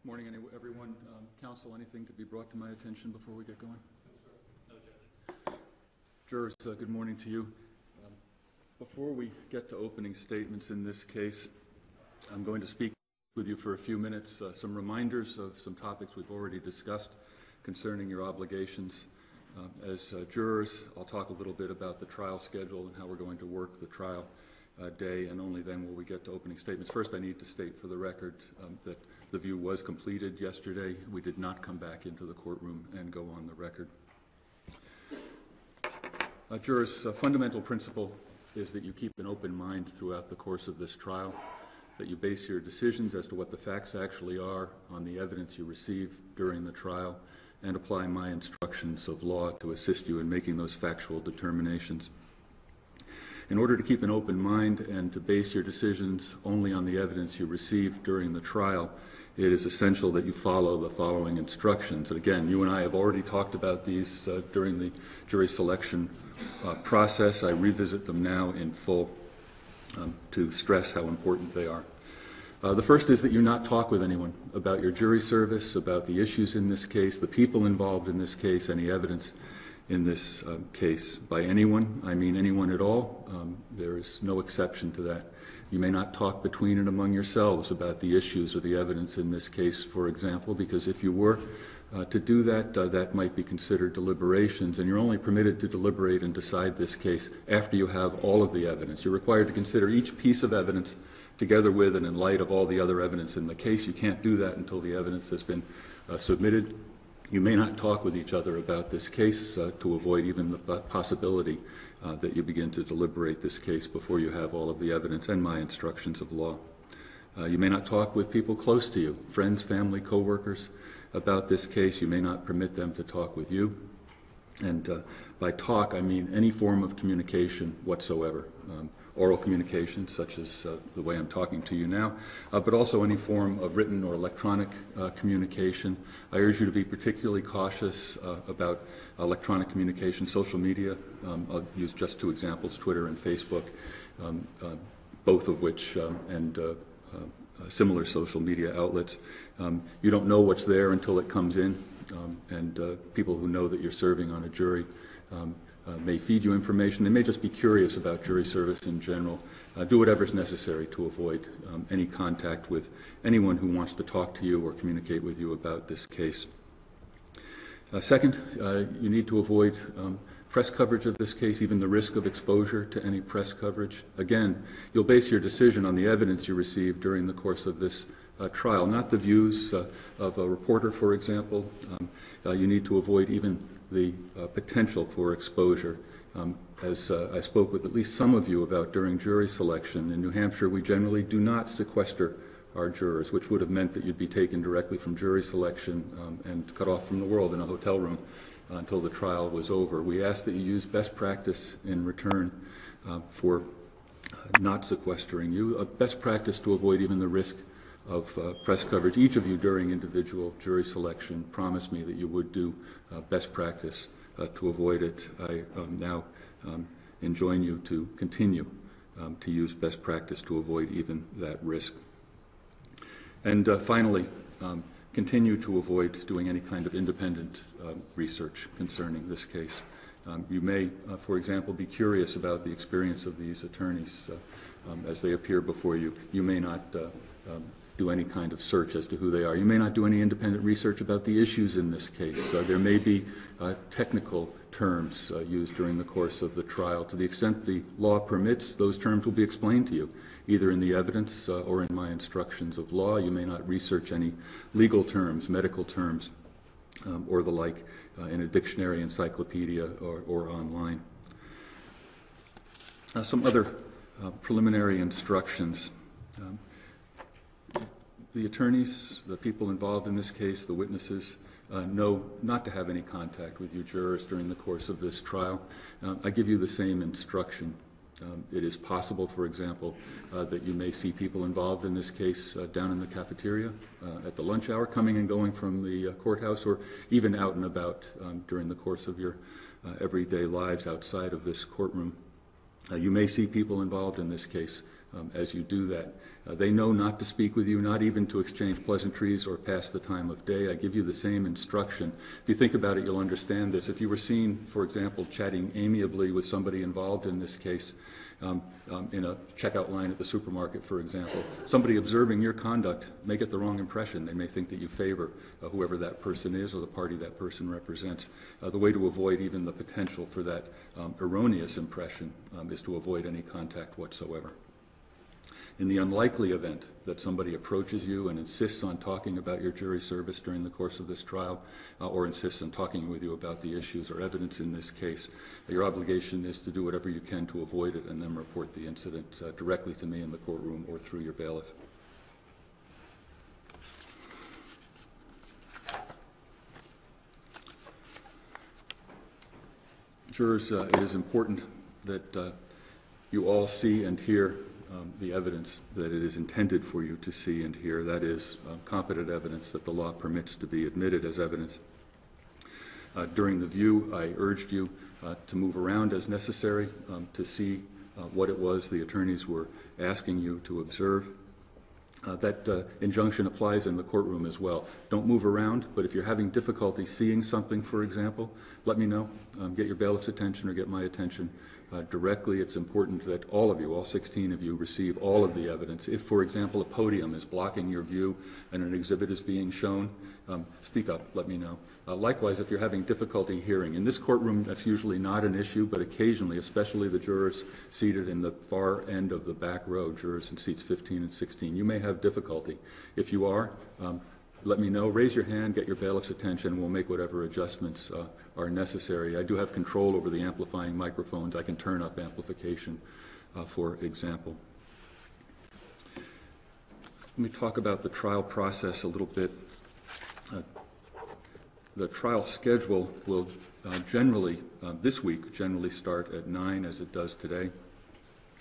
Morning, everyone. Counsel, anything to be brought to my attention before we get going? No, Judge. Jurors, good morning to you. Before we get to opening statements in this case, I'm going to speak with you for a few minutes, some reminders of some topics we've already discussed concerning your obligations. As jurors, I'll talk a little bit about the trial schedule and how we're going to work the trial day, and only then will we get to opening statements. First, I need to state for the record that the view was completed yesterday. We did not come back into the courtroom and go on the record. Jurors, a fundamental principle is that you keep an open mind throughout the course of this trial, that you base your decisions as to what the facts actually are on the evidence you receive during the trial, and apply my instructions of law to assist you in making those factual determinations. In order to keep an open mind and to base your decisions only on the evidence you receive during the trial, it is essential that you follow the following instructions. And again, you and I have already talked about these during the jury selection process. I revisit them now in full to stress how important they are. The first is that you not talk with anyone about your jury service, about the issues in this case, the people involved in this case, any evidence in this case. By anyone, I mean anyone at all. There is no exception to that. You may not talk between and among yourselves about the issues or the evidence in this case, for example, because if you were to do that, that might be considered deliberations, and you're only permitted to deliberate and decide this case after you have all of the evidence. You're required to consider each piece of evidence together with and in light of all the other evidence in the case. You can't do that until the evidence has been submitted. You may not talk with each other about this case to avoid even the possibility that you begin to deliberate this case before you have all of the evidence and my instructions of law. You may not talk with people close to you, friends, family, co-workers, about this case. You may not permit them to talk with you. And by talk, I mean any form of communication whatsoever. Oral communication, such as the way I'm talking to you now, but also any form of written or electronic communication. I urge you to be particularly cautious about electronic communication, social media. I'll use just two examples, Twitter and Facebook, both of which, and similar social media outlets. You don't know what's there until it comes in, and people who know that you're serving on a jury may feed you information. They may just be curious about jury service in general. Do whatever is necessary to avoid any contact with anyone who wants to talk to you or communicate with you about this case. Second, you need to avoid press coverage of this case, even the risk of exposure to any press coverage. Again, you'll base your decision on the evidence you receive during the course of this trial, not the views of a reporter, for example. You need to avoid even the potential for exposure. As I spoke with at least some of you about during jury selection, in New Hampshire we generally do not sequester our jurors, which would have meant that you'd be taken directly from jury selection and cut off from the world in a hotel room until the trial was over. We ask that you use best practice in return for not sequestering you, best practice to avoid even the risk of press coverage. Each of you during individual jury selection promised me that you would do best practice to avoid it. I now enjoin you to continue to use best practice to avoid even that risk. And finally, continue to avoid doing any kind of independent research concerning this case. You may, for example, be curious about the experience of these attorneys as they appear before you. You may not do any kind of search as to who they are. You may not do any independent research about the issues in this case. There may be technical terms used during the course of the trial. To the extent the law permits, those terms will be explained to you, either in the evidence or in my instructions of law. You may not research any legal terms, medical terms, or the like in a dictionary, encyclopedia, or online. Some other preliminary instructions. The attorneys, the people involved in this case, the witnesses, know not to have any contact with you jurors during the course of this trial. I give you the same instruction. It is possible, for example, that you may see people involved in this case down in the cafeteria at the lunch hour, coming and going from the courthouse, or even out and about during the course of your everyday lives outside of this courtroom. You may see people involved in this case as you do that. They know not to speak with you, not even to exchange pleasantries or pass the time of day. I give you the same instruction. If you think about it, you'll understand this. If you were seen, for example, chatting amiably with somebody involved in this case, in a checkout line at the supermarket, for example, somebody observing your conduct may get the wrong impression. They may think that you favor whoever that person is or the party that person represents. The way to avoid even the potential for that erroneous impression is to avoid any contact whatsoever. In the unlikely event that somebody approaches you and insists on talking about your jury service during the course of this trial, or insists on talking with you about the issues or evidence in this case, your obligation is to do whatever you can to avoid it and then report the incident directly to me in the courtroom or through your bailiff. Jurors, it is important that you all see and hear the evidence that it is intended for you to see and hear. That is competent evidence that the law permits to be admitted as evidence. During the view, I urged you to move around as necessary to see what it was the attorneys were asking you to observe. That injunction applies in the courtroom as well. Don't move around, but if you're having difficulty seeing something, for example, let me know. Get your bailiff's attention or get my attention directly. It's important that all of you, all 16 of you, receive all of the evidence. If, for example, a podium is blocking your view and an exhibit is being shown, speak up, let me know. Likewise, if you're having difficulty hearing. In this courtroom, that's usually not an issue, but occasionally, especially the jurors seated in the far end of the back row, jurors in seats 15 and 16, you may have difficulty. If you are, let me know. Raise your hand, get your bailiff's attention, and we'll make whatever adjustments are necessary. I do have control over the amplifying microphones. I can turn up amplification, for example. Let me talk about the trial process a little bit. The trial schedule will generally, this week, generally start at 9 as it does today.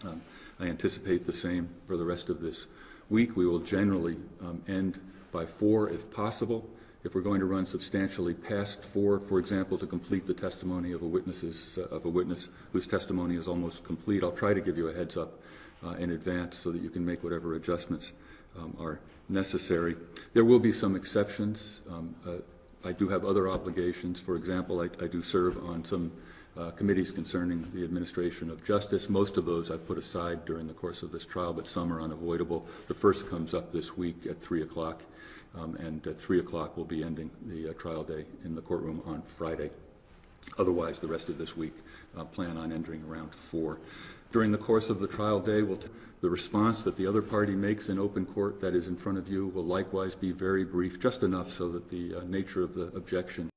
I anticipate the same for the rest of this week. We will generally end by 4 if possible. If we're going to run substantially past 4, for example, to complete the testimony of a witness whose testimony is almost complete, I'll try to give you a heads up in advance so that you can make whatever adjustments are necessary. There will be some exceptions. I do have other obligations. For example, I do serve on some committees concerning the administration of justice. Most of those I've put aside during the course of this trial, but some are unavoidable. The first comes up this week at 3 o'clock, and at 3 o'clock we'll be ending the trial day in the courtroom on Friday. Otherwise, the rest of this week, plan on entering around 4. During the course of the trial day, the response that the other party makes in open court that is in front of you will likewise be very brief, just enough so that the nature of the objection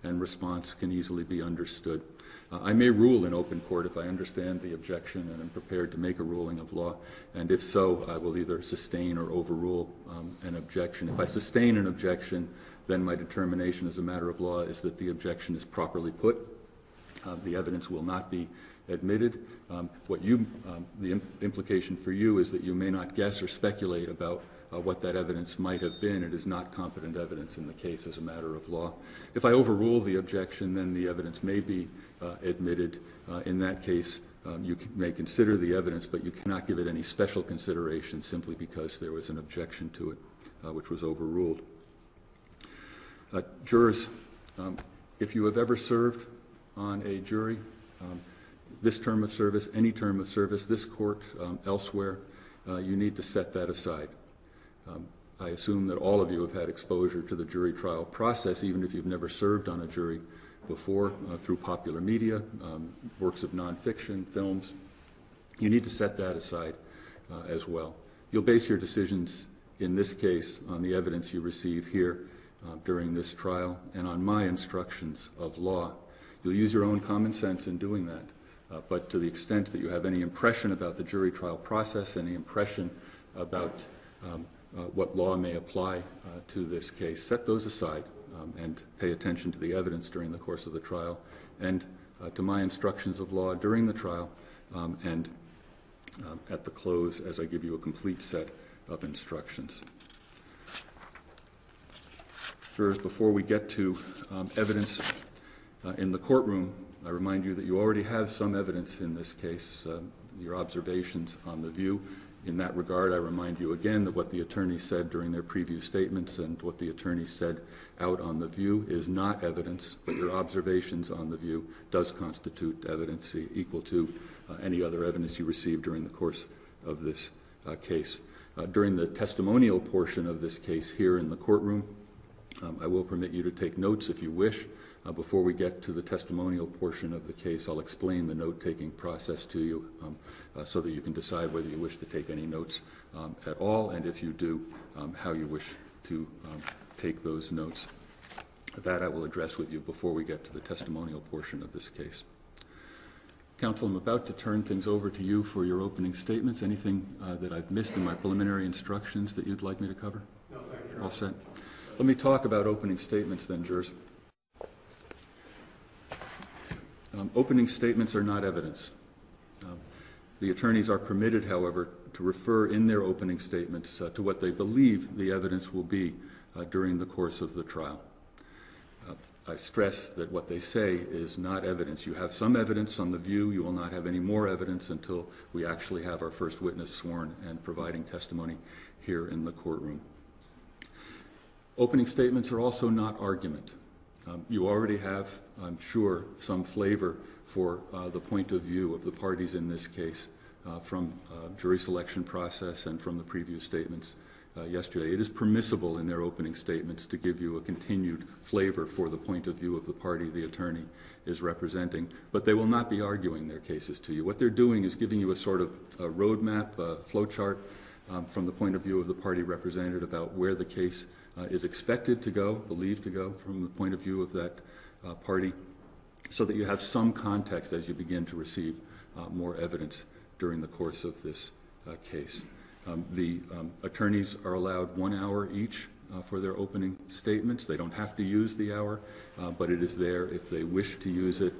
and response can easily be understood. I may rule in open court if I understand the objection and am prepared to make a ruling of law, and if so, I will either sustain or overrule an objection. If I sustain an objection, then my determination as a matter of law is that the objection is properly put. The evidence will not be admitted. The implication for you is that you may not guess or speculate about what that evidence might have been. It is not competent evidence in the case as a matter of law. If I overrule the objection, then the evidence may be admitted. In that case, you may consider the evidence, but you cannot give it any special consideration simply because there was an objection to it, which was overruled. Jurors, if you have ever served on a jury, this term of service, any term of service, this court, elsewhere, you need to set that aside. I assume that all of you have had exposure to the jury trial process, even if you've never served on a jury before, through popular media, works of nonfiction, films. You need to set that aside as well. You'll base your decisions in this case on the evidence you receive here during this trial and on my instructions of law. You'll use your own common sense in doing that. But to the extent that you have any impression about the jury trial process, any impression about what law may apply to this case, set those aside and pay attention to the evidence during the course of the trial and to my instructions of law during the trial and at the close as I give you a complete set of instructions. Jurors, before we get to evidence in the courtroom, I remind you that you already have some evidence in this case, your observations on the view In that regard, I remind you again that what the attorneys said during their preview statements and what the attorneys said out on the view is not evidence, but your observations on the view does constitute evidence equal to any other evidence you received during the course of this case. During the testimonial portion of this case here in the courtroom, I will permit you to take notes if you wish. Before we get to the testimonial portion of the case, I'll explain the note-taking process to you so that you can decide whether you wish to take any notes at all, and if you do, how you wish to take those notes. That I will address with you before we get to the testimonial portion of this case. Counsel, I'm about to turn things over to you for your opening statements. Anything that I've missed in my preliminary instructions that you'd like me to cover? No, thank you. All set. Let me talk about opening statements then, jurors. Opening statements are not evidence. The attorneys are permitted, however, to refer in their opening statements to what they believe the evidence will be during the course of the trial. I stress that what they say is not evidence. You have some evidence on the view. You will not have any more evidence until we actually have our first witness sworn and providing testimony here in the courtroom. Opening statements are also not argument. You already have, I'm sure, some flavor for the point of view of the parties in this case from jury selection process and from the preview statements yesterday. It is permissible in their opening statements to give you a continued flavor for the point of view of the party the attorney is representing, but they will not be arguing their cases to you. What they're doing is giving you a sort of a roadmap, a flowchart from the point of view of the party represented about where the case is expected to go, believed to go from the point of view of that party, so that you have some context as you begin to receive more evidence during the course of this case. The attorneys are allowed 1 hour each for their opening statements. They don't have to use the hour, but it is there if they wish to use it.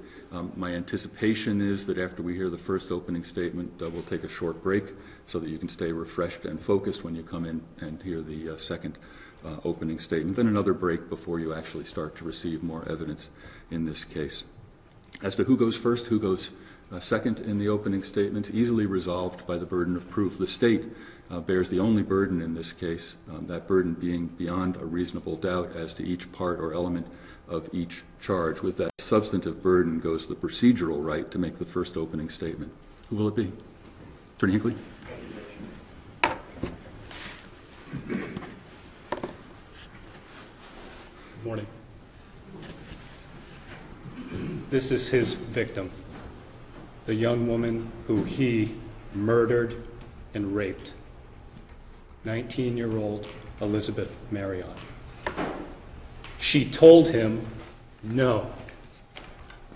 My anticipation is that after we hear the first opening statement, we'll take a short break so that you can stay refreshed and focused when you come in and hear the second opening statement, then another break before you actually start to receive more evidence in this case. As to who goes first, who goes second in the opening statements, easily resolved by the burden of proof. The state bears the only burden in this case, that burden being beyond a reasonable doubt as to each part or element of each charge. With that substantive burden goes the procedural right to make the first opening statement. Who will it be? Attorney Hinckley? Good morning. This is his victim, the young woman who he murdered and raped, 19-year-old Elizabeth Marriott. She told him no.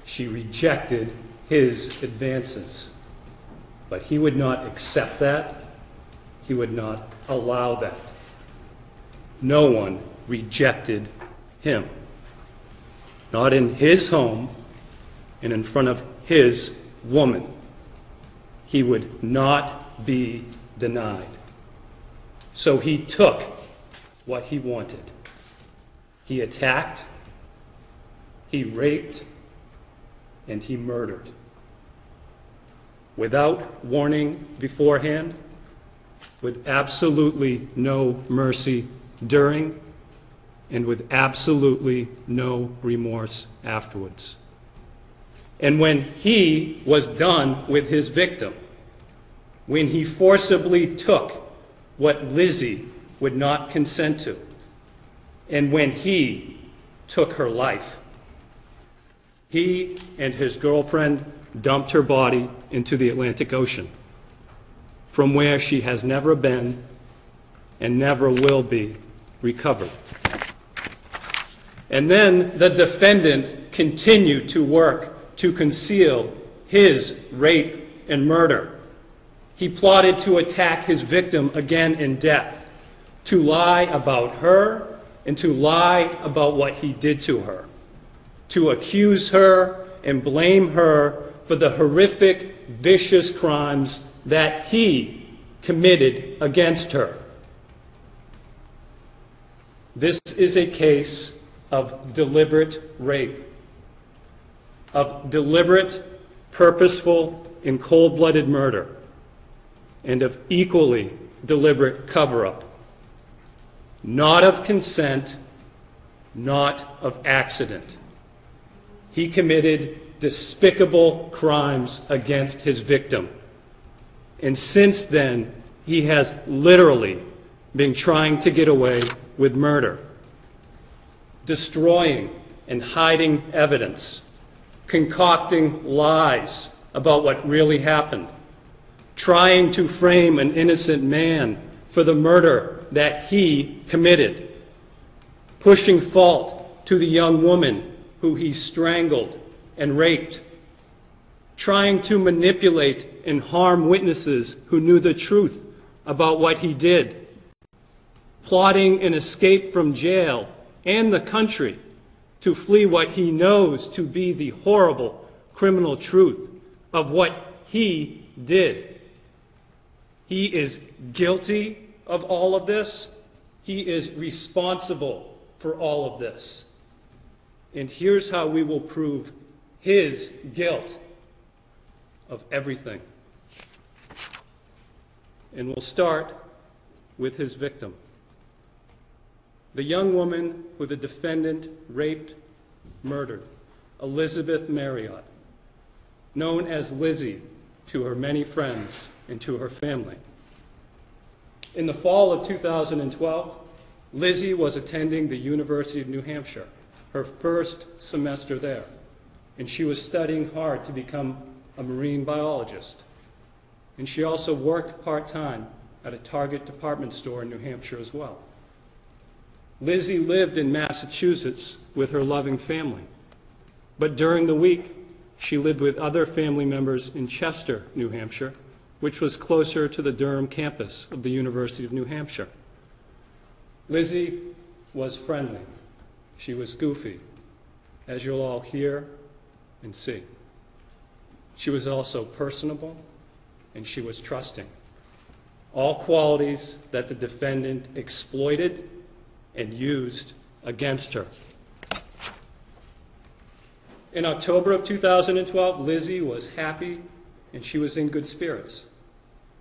She rejected his advances, but he would not accept that. He would not allow that. No one rejected him, not in his home and in front of his woman. He would not be denied. So he took what he wanted. He attacked, he raped, and he murdered. Without warning beforehand, with absolutely no mercy during, and with absolutely no remorse afterwards. And when he was done with his victim, when he forcibly took what Lizzie would not consent to, and when he took her life, he and his girlfriend dumped her body into the Atlantic Ocean, from where she has never been and never will be recovered. And then the defendant continued to work to conceal his rape and murder. He plotted to attack his victim again in death, to lie about her and to lie about what he did to her, to accuse her and blame her for the horrific, vicious crimes that he committed against her. This is a case of deliberate rape, of deliberate, purposeful, and cold-blooded murder. and of equally deliberate cover-up, not of consent, not of accident. He committed despicable crimes against his victim. And since then, he has literally been trying to get away with murder, destroying and hiding evidence, concocting lies about what really happened, trying to frame an innocent man for the murder that he committed, pushing fault to the young woman who he strangled and raped, trying to manipulate and harm witnesses who knew the truth about what he did, plotting an escape from jail and the country to flee what he knows to be the horrible criminal truth of what he did. He is guilty of all of this. He is responsible for all of this. And here's how we will prove his guilt of everything. And we'll start with his victim. The young woman who the defendant raped, murdered, Elizabeth Marriott, known as Lizzie to her many friends and to her family. In the fall of 2012, Lizzie was attending the University of New Hampshire, her first semester there, and she was studying hard to become a marine biologist. And she also worked part-time at a Target department store in New Hampshire as well. Lizzie lived in Massachusetts with her loving family, but during the week, she lived with other family members in Chester, New Hampshire, which was closer to the Durham campus of the University of New Hampshire. Lizzie was friendly. She was goofy, as you'll all hear and see. She was also personable, and she was trusting. All qualities that the defendant exploited and used against her. In October of 2012, Lizzie was happy and she was in good spirits.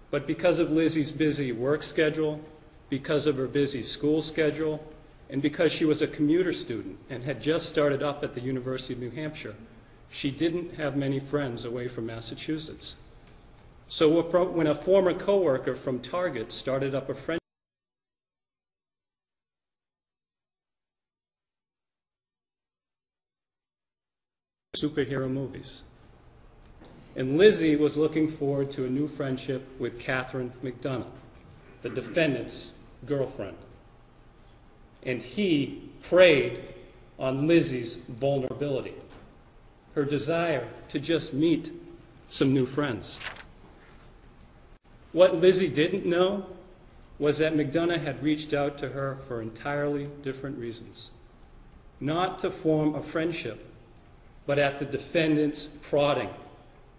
But because of Lizzie's busy work schedule, because of her busy school schedule, and because she was a commuter student and had just started up at the University of New Hampshire, she didn't have many friends away from Massachusetts. So when a former coworker from Target started up a friendship, superhero movies. And Lizzie was looking forward to a new friendship with Catherine McDonough, the defendant's girlfriend. And he preyed on Lizzie's vulnerability, her desire to just meet some new friends. What Lizzie didn't know was that McDonough had reached out to her for entirely different reasons. Not to form a friendship, but at the defendant's prodding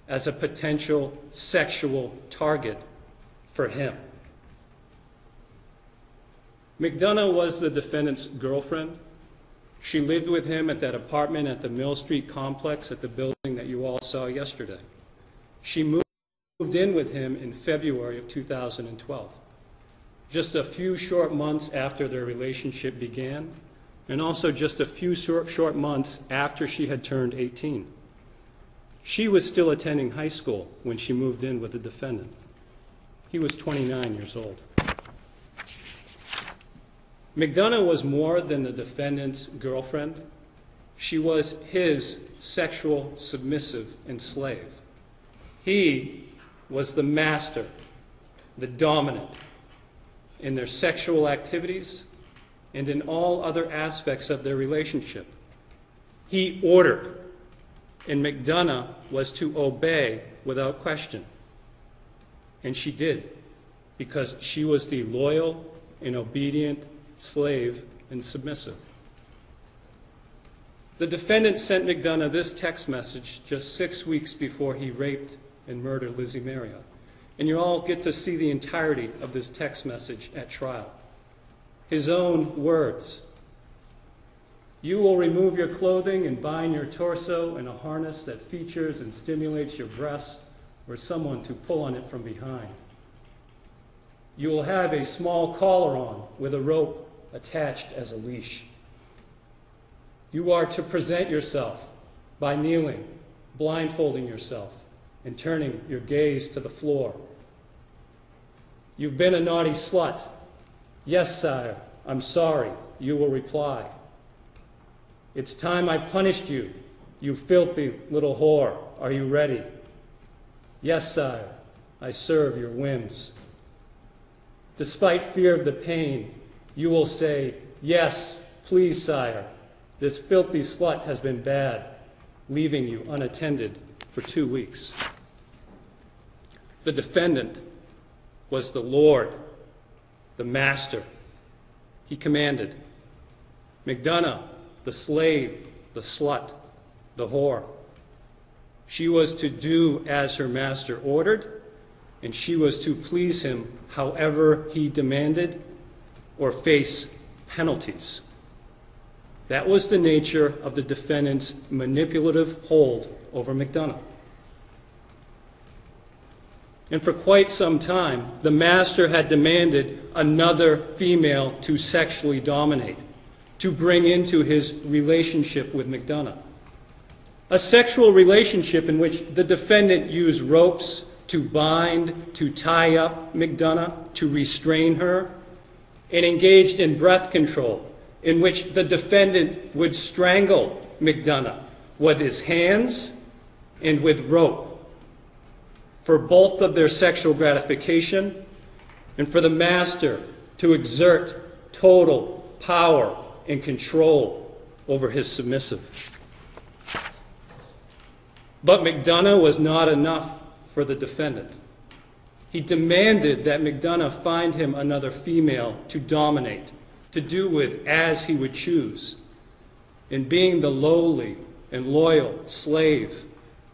as a potential sexual target for him. McDonough was the defendant's girlfriend. She lived with him at that apartment at the Mill Street complex at the building that you all saw yesterday. She moved in with him in February of 2012, just a few short months after their relationship began, and also just a few short months after she had turned 18. She was still attending high school when she moved in with the defendant. He was 29 years old. McDonough was more than the defendant's girlfriend. She was his sexual submissive and slave. He was the master, the dominant, in their sexual activities and in all other aspects of their relationship. He ordered, and McDonough was to obey without question. And she did, because she was the loyal and obedient slave and submissive. The defendant sent McDonough this text message just 6 weeks before he raped and murdered Lizzie Marriott. And you all get to see the entirety of this text message at trial. His own words: "You will remove your clothing and bind your torso in a harness that features and stimulates your breasts or someone to pull on it from behind. You will have a small collar on with a rope attached as a leash. You are to present yourself by kneeling, blindfolding yourself, and turning your gaze to the floor. You've been a naughty slut. Yes, sire, I'm sorry, you will reply. It's time I punished you, you filthy little whore. Are you ready? Yes, sire, I serve your whims. Despite fear of the pain, you will say, yes, please, sire, this filthy slut has been bad, leaving you unattended for 2 weeks. The defendant was the Lord, the master. He commanded. McDonough, the slave, the slut, the whore. She was to do as her master ordered, and she was to please him however he demanded or face penalties. That was the nature of the defendant's manipulative hold over McDonough. And for quite some time, the master had demanded another female to sexually dominate, to bring into his relationship with McDonough. A sexual relationship in which the defendant used ropes to bind, to tie up McDonough, to restrain her, and engaged in breath control, in which the defendant would strangle McDonough with his hands and with rope, for both of their sexual gratification and for the master to exert total power and control over his submissive. But McDonough was not enough for the defendant. He demanded that McDonough find him another female to dominate, to do with as he would choose. In being the lowly and loyal slave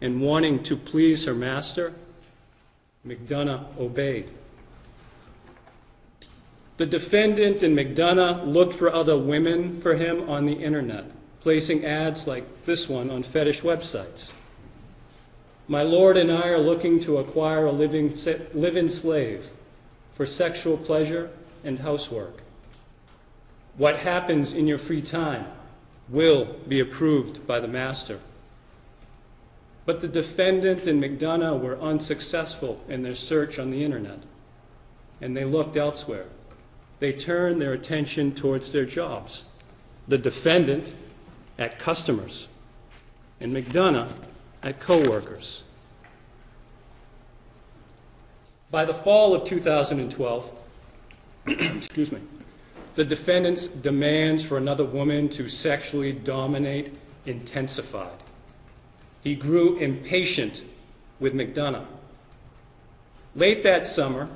and wanting to please her master, McDonough obeyed. The defendant and McDonough looked for other women for him on the internet, placing ads like this one on fetish websites. My lord and I are looking to acquire a live-in slave for sexual pleasure and housework. What happens in your free time will be approved by the master. But the defendant and McDonough were unsuccessful in their search on the internet, and they looked elsewhere. They turned their attention towards their jobs. The defendant at customers, and McDonough at co-workers. By the fall of 2012, excuse me, the defendant's demands for another woman to sexually dominate intensified. He grew impatient with McDonough. Late that summer,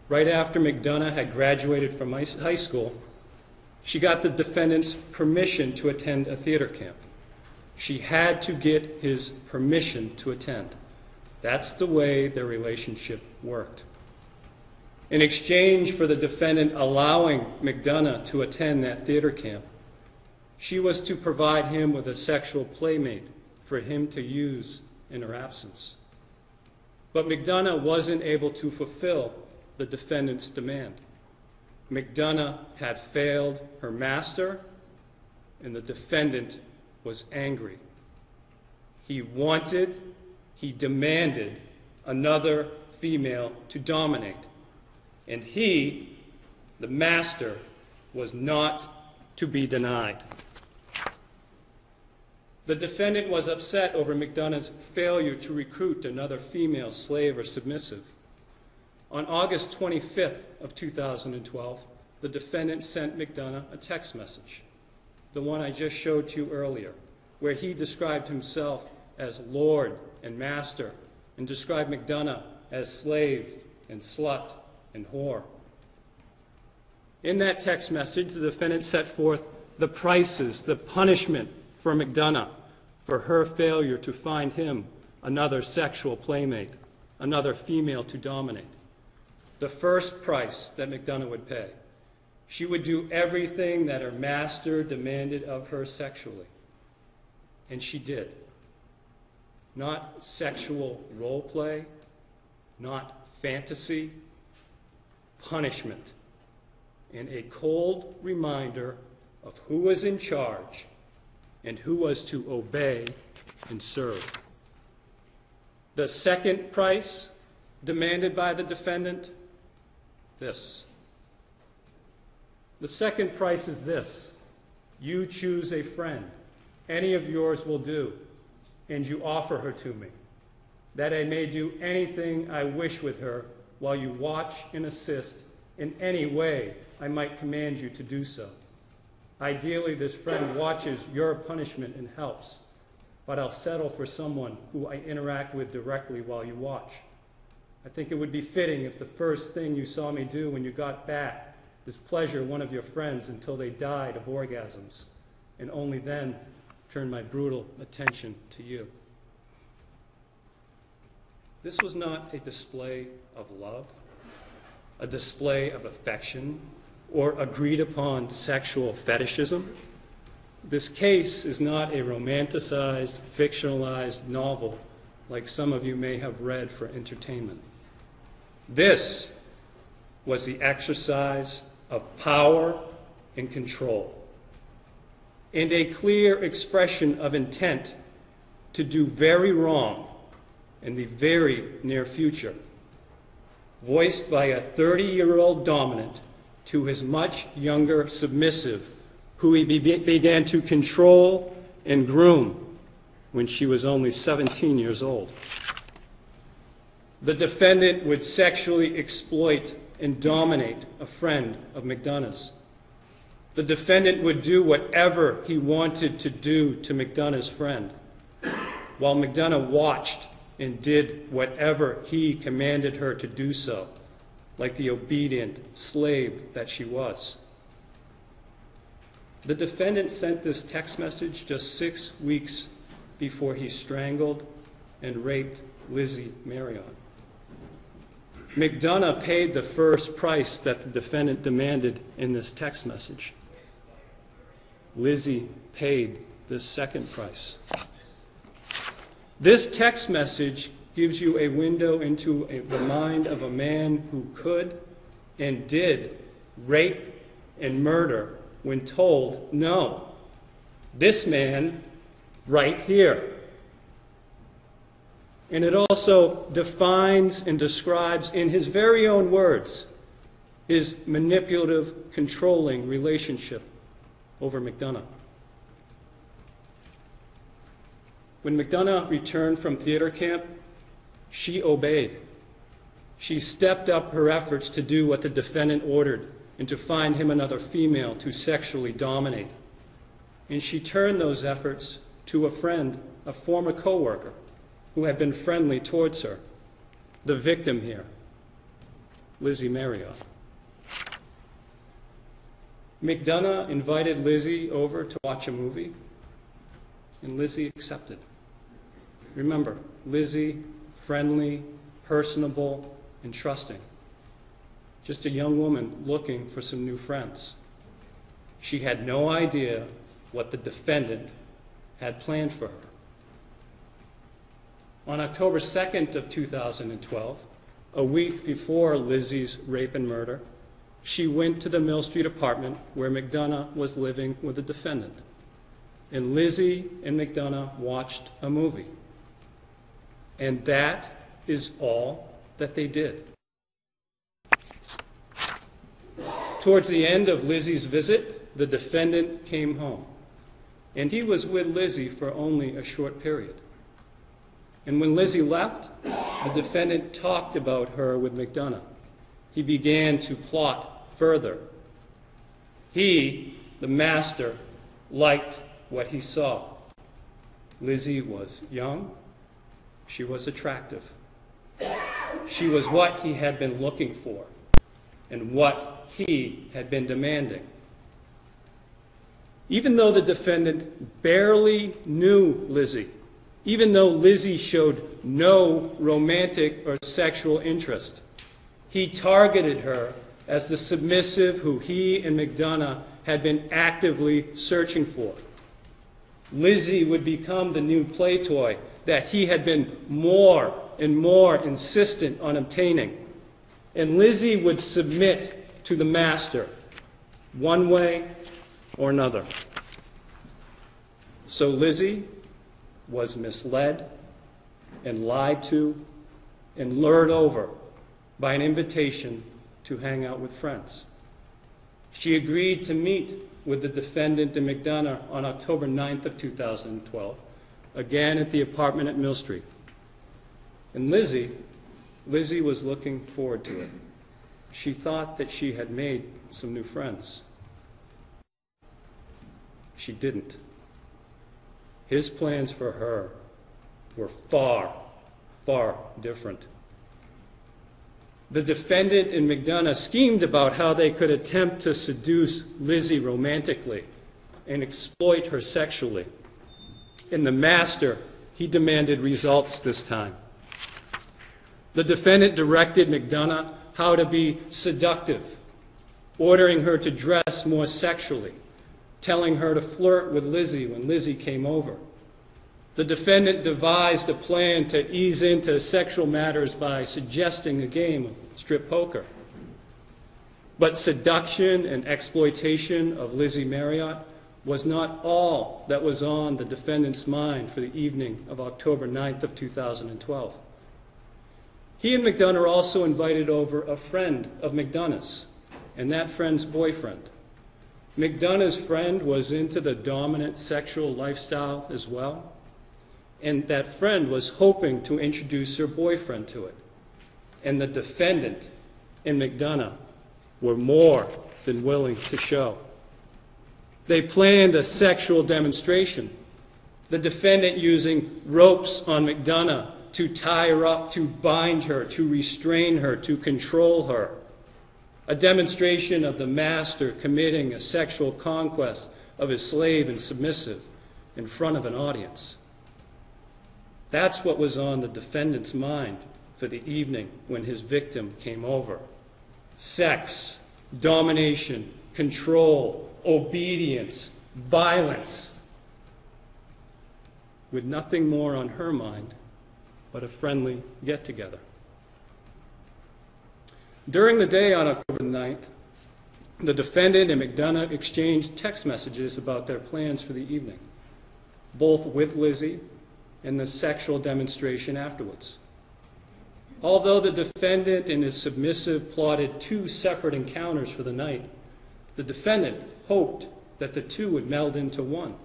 right after McDonough had graduated from high school, she got the defendant's permission to attend a theater camp. She had to get his permission to attend. That's the way their relationship worked. In exchange for the defendant allowing McDonough to attend that theater camp, she was to provide him with a sexual playmate for him to use in her absence. But McDonough wasn't able to fulfill the defendant's demand. McDonough had failed her master, and the defendant was angry. He demanded another female to dominate. And he, the master, was not to be denied. The defendant was upset over McDonough's failure to recruit another female slave or submissive. On August 25th of 2012, the defendant sent McDonough a text message, the one I just showed to you earlier, where he described himself as Lord and Master and described McDonough as slave and slut and whore. In that text message, the defendant set forth the prices, the punishment for McDonough for her failure to find him another sexual playmate, another female to dominate. The first price that McDonough would pay, she would do everything that her master demanded of her sexually. And she did. Not sexual role play, not fantasy, punishment, and a cold reminder of who was in charge and who was to obey and serve. The second price demanded by the defendant, this. The second price is this: you choose a friend, any of yours will do, and you offer her to me, that I may do anything I wish with her, while you watch and assist in any way I might command you to do so. Ideally, this friend watches your punishment and helps, but I'll settle for someone who I interact with directly while you watch. I think it would be fitting if the first thing you saw me do when you got back is pleasure one of your friends until they died of orgasms, and only then turn my brutal attention to you. This was not a display of love, a display of affection, or agreed upon sexual fetishism. This case is not a romanticized, fictionalized novel like some of you may have read for entertainment. This was the exercise of power and control, and a clear expression of intent to do very wrong in the very near future, voiced by a 30-year-old dominant to his much younger submissive, who he began to control and groom when she was only 17 years old. The defendant would sexually exploit and dominate a friend of McDonough's. The defendant would do whatever he wanted to do to McDonough's friend, while McDonough watched and did whatever he commanded her to do so, like the obedient slave that she was. The defendant sent this text message just 6 weeks before he strangled and raped Lizzie Marriott. McDonough paid the first price that the defendant demanded in this text message. Lizzie paid the second price. This text message gives you a window into the mind of a man who could and did rape and murder when told no. This man right here. And it also defines and describes in his very own words his manipulative, controlling relationship over McDonough. When McDonough returned from theater camp, she obeyed. She stepped up her efforts to do what the defendant ordered and to find him another female to sexually dominate. And she turned those efforts to a friend, a former co-worker, who had been friendly towards her, the victim here, Lizzie Marriott. McDonough invited Lizzie over to watch a movie, and Lizzie accepted. Remember, Lizzie, friendly, personable, and trusting. Just a young woman looking for some new friends. She had no idea what the defendant had planned for her. On October 2nd of 2012, a week before Lizzie's rape and murder, she went to the Mill Street apartment where McDonough was living with the defendant. And Lizzie and McDonough watched a movie. And that is all that they did. Towards the end of Lizzie's visit, the defendant came home. And he was with Lizzie for only a short period. And when Lizzie left, the defendant talked about her with McDonough. He began to plot further. He, the master, liked what he saw. Lizzie was young. She was attractive. She was what he had been looking for and what he had been demanding. Even though the defendant barely knew Lizzie, even though Lizzie showed no romantic or sexual interest, he targeted her as the submissive who he and McDonough had been actively searching for. Lizzie would become the new play toy that he had been more and more insistent on obtaining. and Lizzie would submit to the master one way or another. So Lizzie was misled and lied to and lured over by an invitation to hang out with friends. She agreed to meet with the defendant and McDonough on October 9th of 2012, again at the apartment at Mill Street. And Lizzie was looking forward to it. She thought that she had made some new friends. She didn't. His plans for her were far, far different. The defendant and McDonough schemed about how they could attempt to seduce Lizzie romantically and exploit her sexually. And the master, he demanded results this time. The defendant directed McDonough how to be seductive, ordering her to dress more sexually, telling her to flirt with Lizzie when Lizzie came over. The defendant devised a plan to ease into sexual matters by suggesting a game of strip poker. But seduction and exploitation of Lizzie Marriott was not all that was on the defendant's mind for the evening of October 9th of 2012. He and McDonough also invited over a friend of McDonough's and that friend's boyfriend. McDonough's friend was into the dominant sexual lifestyle as well, and that friend was hoping to introduce her boyfriend to it. And the defendant and McDonough were more than willing to show. They planned a sexual demonstration, the defendant using ropes on McDonough to tie her up, to bind her, to restrain her, to control her. A demonstration of the master committing a sexual conquest of his slave and submissive in front of an audience. That's what was on the defendant's mind for the evening when his victim came over. Sex, domination, control, obedience, violence, with nothing more on her mind but a friendly get-together. During the day on October 9th, the defendant and McDonough exchanged text messages about their plans for the evening, both with Lizzie and the sexual demonstration afterwards. Although the defendant and his submissive plotted two separate encounters for the night, the defendant hoped that the two would meld into one,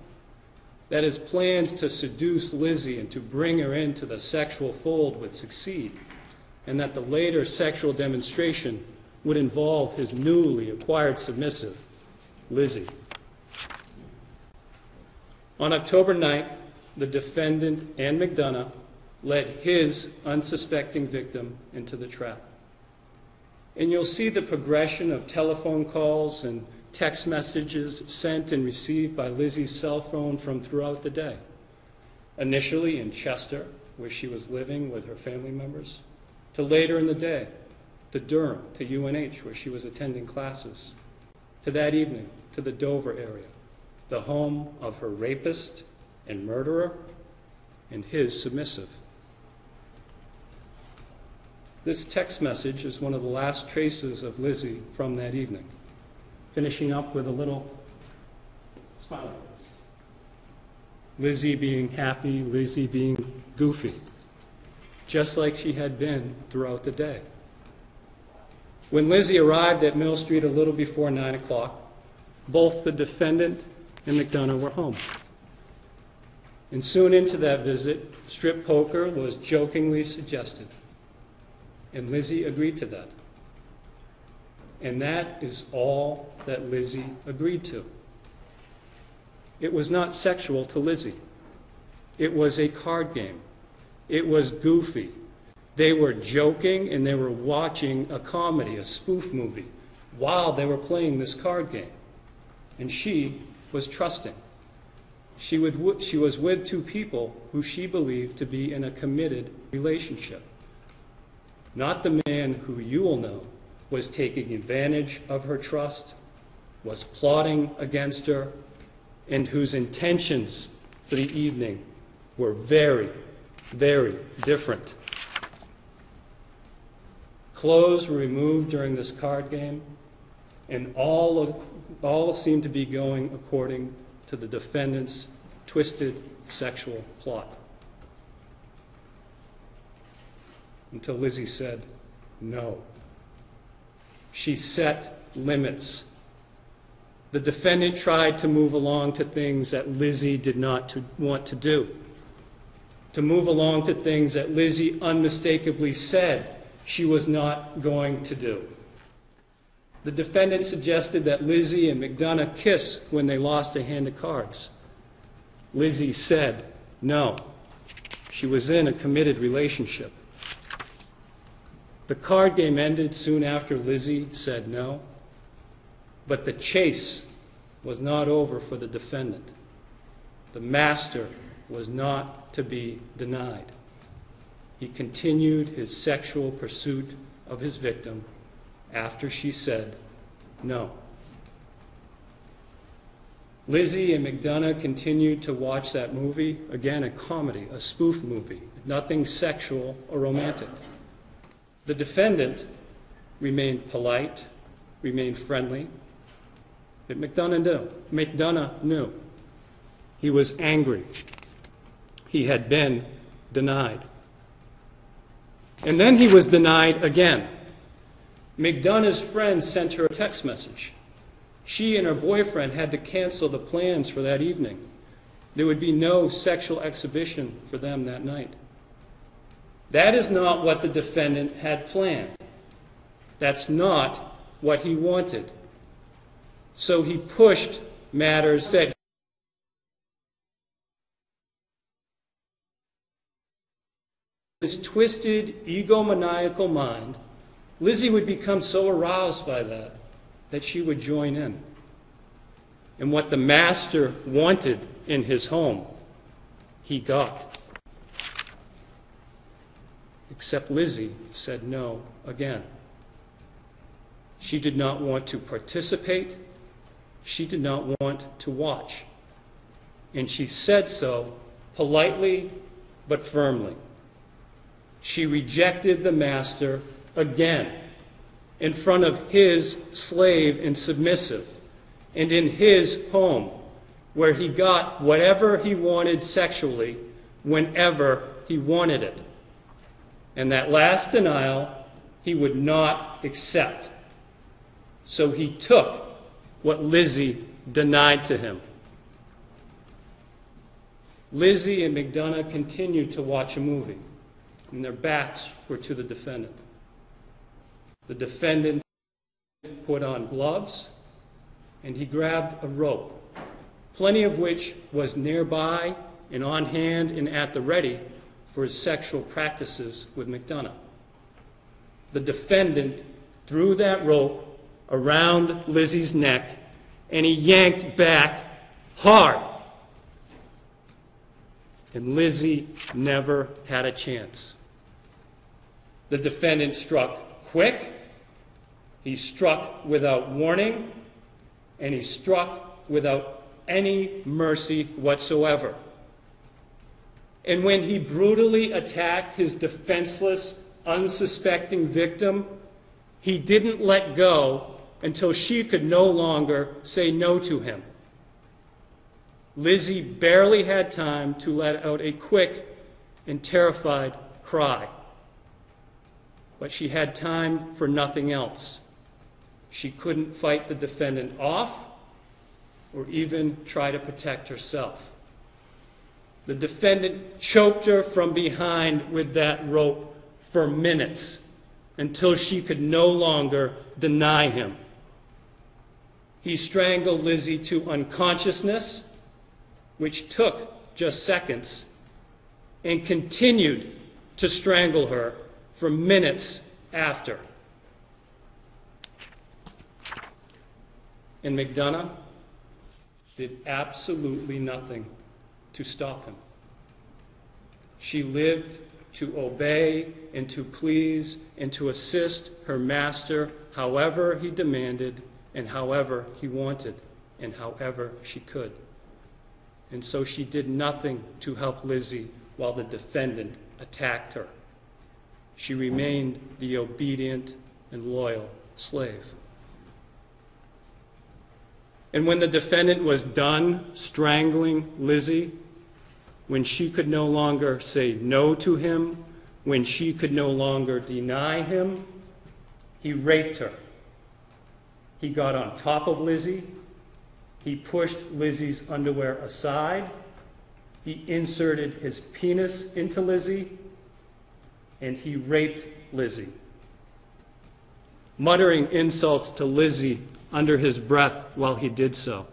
that his plans to seduce Lizzie and to bring her into the sexual fold would succeed, and that the later sexual demonstration would involve his newly acquired submissive, Lizzie. On October 9th, the defendant and McDonough led his unsuspecting victim into the trap. And you'll see the progression of telephone calls and text messages sent and received by Lizzie's cell phone from throughout the day. Initially in Chester, where she was living with her family members, to later in the day, to Durham, to UNH, where she was attending classes, to that evening, to the Dover area, the home of her rapist and murderer and his submissive. This text message is one of the last traces of Lizzie from that evening, finishing up with a little smiley face. Lizzie being happy, Lizzie being goofy, just like she had been throughout the day. When Lizzie arrived at Mill Street a little before 9 o'clock, both the defendant and McDonough were home. And soon into that visit, strip poker was jokingly suggested. And Lizzie agreed to that. And that is all that Lizzie agreed to. It was not sexual to Lizzie. It was a card game. It was goofy. They were joking and they were watching a comedy, a spoof movie, while they were playing this card game. And she was trusting. She was with two people who she believed to be in a committed relationship. Not the man who you will know was taking advantage of her trust, was plotting against her, and whose intentions for the evening were very, very different. Clothes were removed during this card game, and all seemed to be going according to the defendant's twisted sexual plot. Until Lizzie said no. She set limits. The defendant tried to move along to things that Lizzie did not want to do, to move along to things that Lizzie unmistakably said she was not going to do. The defendant suggested that Lizzie and McDonough kiss when they lost a hand of cards. Lizzie said no. She was in a committed relationship. The card game ended soon after Lizzie said no, but the chase was not over for the defendant. The master was not to be denied. He continued his sexual pursuit of his victim after she said no. Lizzie and McDonough continued to watch that movie, again a comedy, a spoof movie, nothing sexual or romantic. The defendant remained polite, remained friendly, but McDonough knew. He was angry. He had been denied. And then he was denied again. McDonough's friend sent her a text message. She and her boyfriend had to cancel the plans for that evening. There would be no sexual exhibition for them that night. That is not what the defendant had planned. That's not what he wanted. So he pushed matters that his twisted, egomaniacal mind, Lizzie would become so aroused by that she would join in. And what the master wanted in his home, he got. Except Lizzie said no again. She did not want to participate. She did not want to watch. And she said so politely but firmly. She rejected the master again in front of his slave and submissive and in his home where he got whatever he wanted sexually whenever he wanted it. And that last denial he would not accept. So he took what Lizzie denied to him. Lizzie and McDonough continued to watch a movie, and their backs were to the defendant. The defendant put on gloves, and he grabbed a rope, plenty of which was nearby and on hand and at the ready for his sexual practices with McDonough. The defendant threw that rope around Lizzie's neck, and he yanked back hard. And Lizzie never had a chance. The defendant struck quick, he struck without warning, and he struck without any mercy whatsoever. And when he brutally attacked his defenseless, unsuspecting victim, he didn't let go until she could no longer say no to him. Lizzie barely had time to let out a quick and terrified cry. But she had time for nothing else. She couldn't fight the defendant off or even try to protect herself. The defendant choked her from behind with that rope for minutes until she could no longer deny him. He strangled Lizzie to unconsciousness, which took just seconds, and continued to strangle her for minutes after. And McDonough did absolutely nothing to stop him. She lived to obey and to please and to assist her master however he demanded and however he wanted and however she could. And so she did nothing to help Lizzie while the defendant attacked her. she remained the obedient and loyal slave. And when the defendant was done strangling Lizzie, when she could no longer say no to him, when she could no longer deny him, he raped her. He got on top of Lizzie. He pushed Lizzie's underwear aside. He inserted his penis into Lizzie, and he raped Lizzie, muttering insults to Lizzie under his breath while he did so,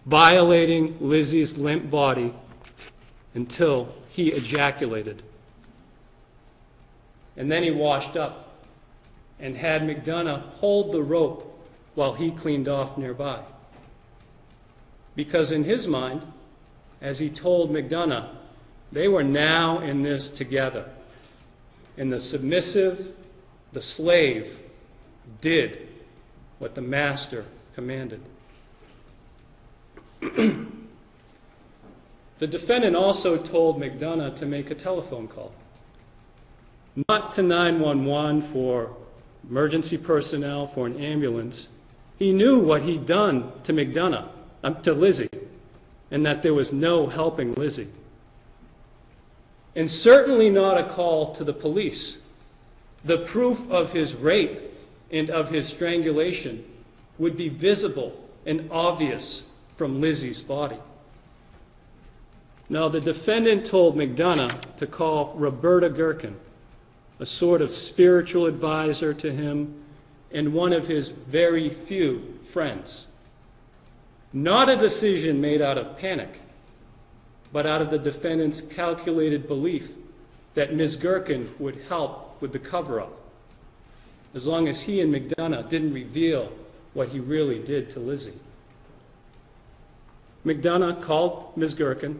violating Lizzie's limp body until he ejaculated. And then he washed up and had McDonough hold the rope while he cleaned off nearby. Because in his mind, as he told McDonough, they were now in this together. And the submissive, the slave, did what the master commanded. The defendant also told McDonough to make a telephone call. Not to 911 for emergency personnel, for an ambulance. He knew what he'd done to to Lizzie, and that there was no helping Lizzie. And certainly not a call to the police. The proof of his rape and of his strangulation would be visible and obvious from Lizzie's body. Now, the defendant told McDonough to call Roberta Gherkin, a sort of spiritual advisor to him and one of his very few friends. Not a decision made out of panic, but out of the defendant's calculated belief that Ms. Gherkin would help with the cover-up, as long as he and McDonough didn't reveal what he really did to Lizzie. McDonough called Ms. Gherkin,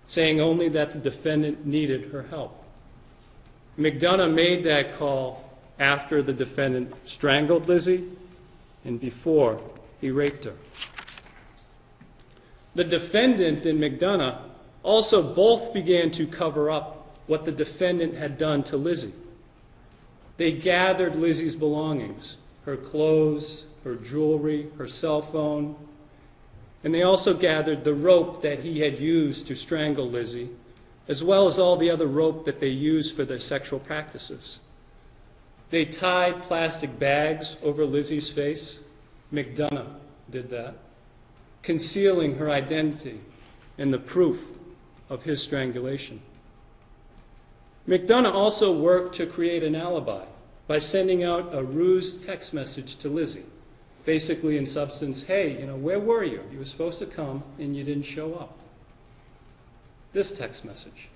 saying only that the defendant needed her help. McDonough made that call after the defendant strangled Lizzie and before he raped her. The defendant and McDonough also both began to cover up what the defendant had done to Lizzie. They gathered Lizzie's belongings, her clothes, her jewelry, her cell phone, and they also gathered the rope that he had used to strangle Lizzie, as well as all the other rope that they used for their sexual practices. They tied plastic bags over Lizzie's face. McDonough did that, concealing her identity and the proof of his strangulation. McDonough also worked to create an alibi by sending out a ruse text message to Lizzie, basically in substance, hey, where were you? You were supposed to come and you didn't show up. This text message,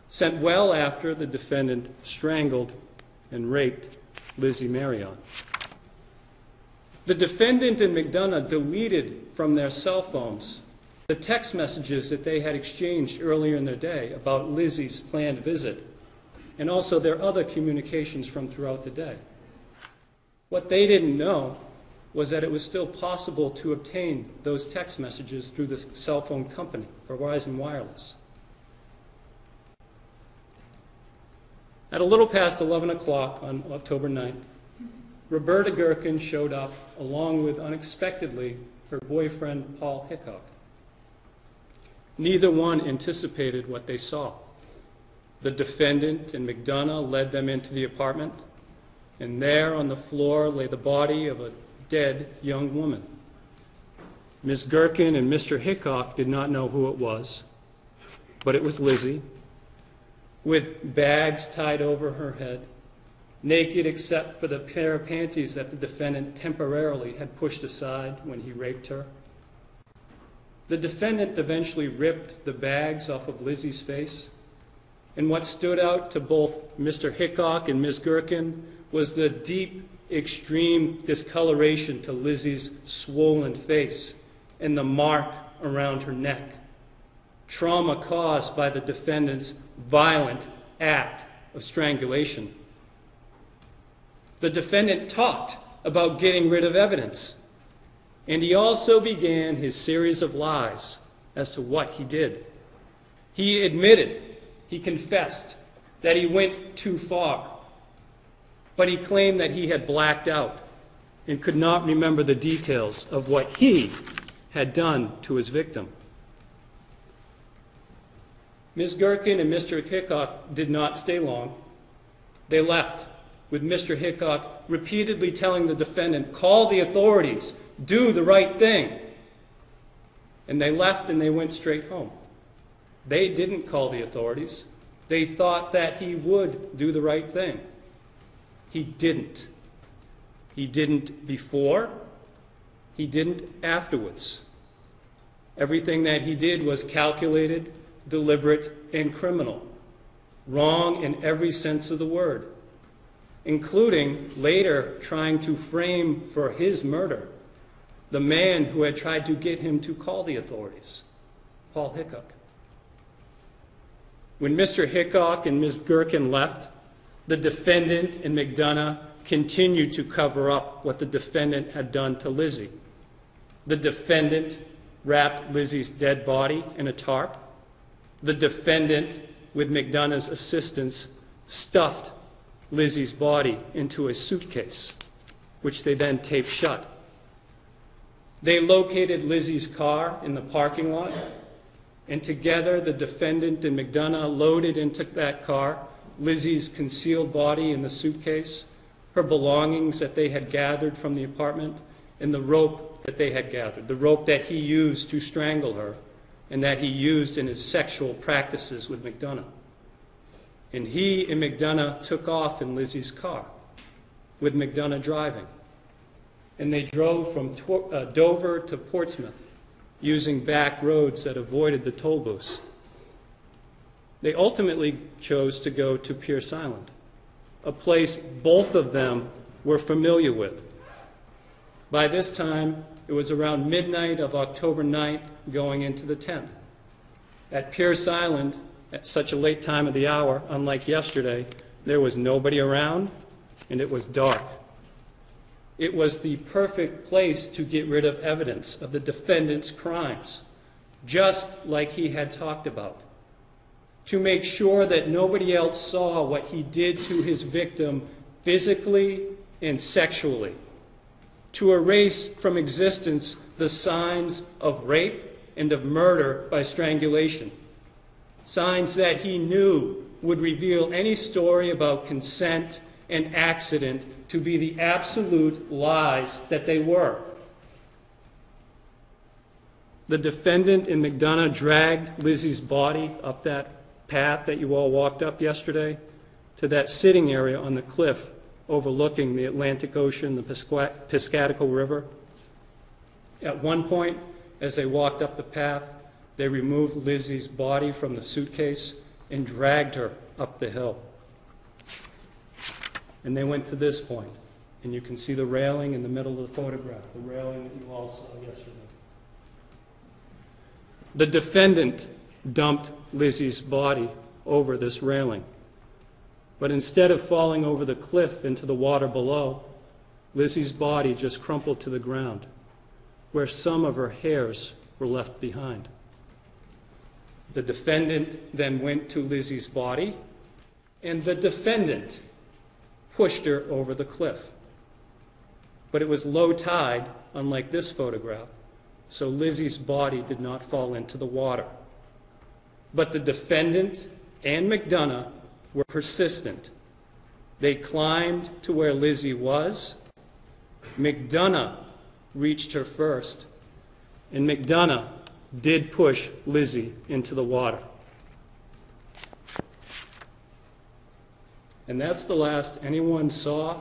sent well after the defendant strangled and raped Lizzie Marion. The defendant and McDonough deleted from their cell phones the text messages that they had exchanged earlier in the day about Lizzie's planned visit, and also their other communications from throughout the day. What they didn't know was that it was still possible to obtain those text messages through the cell phone company, Verizon Wireless. At a little past 11 o'clock on October 9th, Roberta Gherkin showed up along with, unexpectedly, her boyfriend, Paul Hickok. Neither one anticipated what they saw. The defendant and McDonough led them into the apartment, and there on the floor lay the body of a dead young woman. Ms. Gherkin and Mr. Hickok did not know who it was, but it was Lizzie, with bags tied over her head, naked except for the pair of panties that the defendant temporarily had pushed aside when he raped her. The defendant eventually ripped the bags off of Lizzie's face, and what stood out to both Mr. Hickok and Ms. Gherkin was the deep, extreme discoloration to Lizzie's swollen face and the mark around her neck, trauma caused by the defendant's violent act of strangulation. The defendant talked about getting rid of evidence, and he also began his series of lies as to what he did. He admitted, he confessed, that he went too far, but he claimed that he had blacked out and could not remember the details of what he had done to his victim. Ms. Gherkin and Mr. Hickok did not stay long. They left, with Mr. Hickok repeatedly telling the defendant, "Call the authorities, do the right thing." And they left and they went straight home. They didn't call the authorities. They thought that he would do the right thing. He didn't. He didn't before. He didn't afterwards. Everything that he did was calculated, deliberate, and criminal. Wrong in every sense of the word, including later trying to frame for his murder the man who had tried to get him to call the authorities, Paul Hickok. When Mr. Hickok and Ms. Gherkin left, the defendant and McDonough continued to cover up what the defendant had done to Lizzie. The defendant wrapped Lizzie's dead body in a tarp. The defendant, with McDonough's assistance, stuffed Lizzie's body into a suitcase, which they then taped shut. They located Lizzie's car in the parking lot, and together the defendant and McDonough loaded into that car Lizzie's concealed body in the suitcase, her belongings that they had gathered from the apartment, and the rope that they had gathered, the rope that he used to strangle her and that he used in his sexual practices with McDonough. And he and McDonough took off in Lizzie's car, with McDonough driving. And they drove from Dover to Portsmouth, using back roads that avoided the toll booths. They ultimately chose to go to Pierce Island, a place both of them were familiar with. By this time, it was around midnight of October 9th, going into the 10th. At Pierce Island, at such a late time of the hour, unlike yesterday, there was nobody around, and it was dark. It was the perfect place to get rid of evidence of the defendant's crimes, just like he had talked about, to make sure that nobody else saw what he did to his victim physically and sexually, to erase from existence the signs of rape and of murder by strangulation, signs that he knew would reveal any story about consent and accident to be the absolute lies that they were. The defendant and McDonough dragged Lizzie's body up that path that you all walked up yesterday to that sitting area on the cliff overlooking the Atlantic Ocean, the Piscataqua River. At one point, as they walked up the path, they removed Lizzie's body from the suitcase and dragged her up the hill. And they went to this point, and you can see the railing in the middle of the photograph, the railing that you all saw yesterday. The defendant dumped Lizzie's body over this railing, but instead of falling over the cliff into the water below, Lizzie's body just crumpled to the ground, where some of her hairs were left behind. The defendant then went to Lizzie's body, and the defendant pushed her over the cliff. But it was low tide, unlike this photograph, so Lizzie's body did not fall into the water. But the defendant and McDonough were persistent. They climbed to where Lizzie was. McDonough reached her first, and McDonough did push Lizzie into the water. And that's the last anyone saw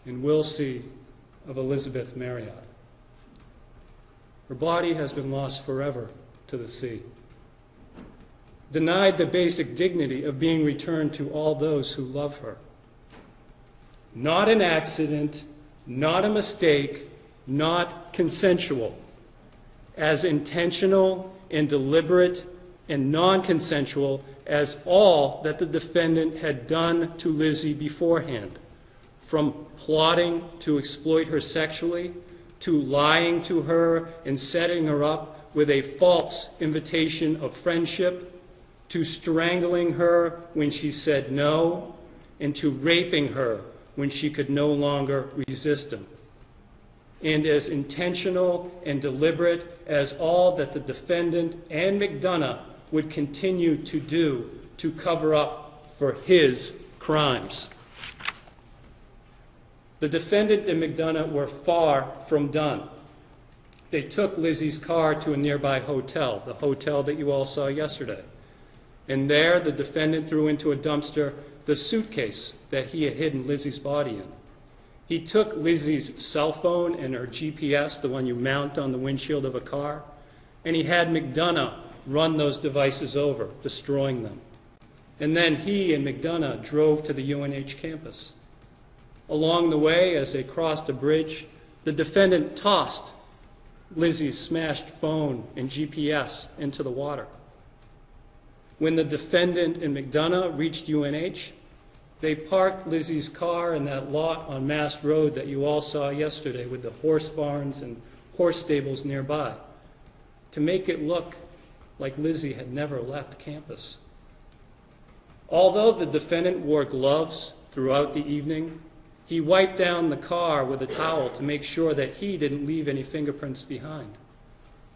and will see of Elizabeth Marriott. Her body has been lost forever to the sea, denied the basic dignity of being returned to all those who love her. Not an accident, not a mistake, not consensual, as intentional and deliberate and non-consensual as all that the defendant had done to Lizzie beforehand, from plotting to exploit her sexually, to lying to her and setting her up with a false invitation of friendship, to strangling her when she said no, and to raping her when she could no longer resist him. And as intentional and deliberate as all that the defendant and McDonough would continue to do to cover up for his crimes. The defendant and McDonough were far from done. They took Lizzie's car to a nearby hotel, the hotel that you all saw yesterday. And there, the defendant threw into a dumpster the suitcase that he had hidden Lizzie's body in. He took Lizzie's cell phone and her GPS, the one you mount on the windshield of a car, and he had McDonough run those devices over, destroying them. And then he and McDonough drove to the UNH campus. Along the way, as they crossed a bridge, the defendant tossed Lizzie's smashed phone and GPS into the water. When the defendant and McDonough reached UNH, they parked Lizzie's car in that lot on Mass Road that you all saw yesterday with the horse barns and horse stables nearby to make it look like Lizzie had never left campus. Although the defendant wore gloves throughout the evening, he wiped down the car with a towel to make sure that he didn't leave any fingerprints behind.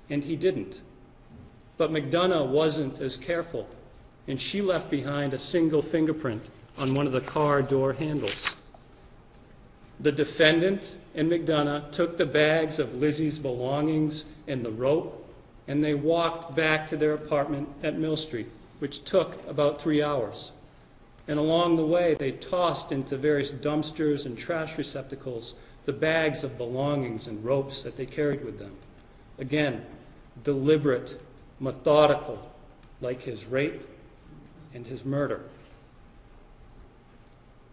And he didn't. But McDonough wasn't as careful, and she left behind a single fingerprint on one of the car door handles. The defendant and McDonough took the bags of Lizzie's belongings and the rope, and they walked back to their apartment at Mill Street, which took about 3 hours. And along the way, they tossed into various dumpsters and trash receptacles the bags of belongings and ropes that they carried with them. Again, deliberate, methodical, like his rape and his murder.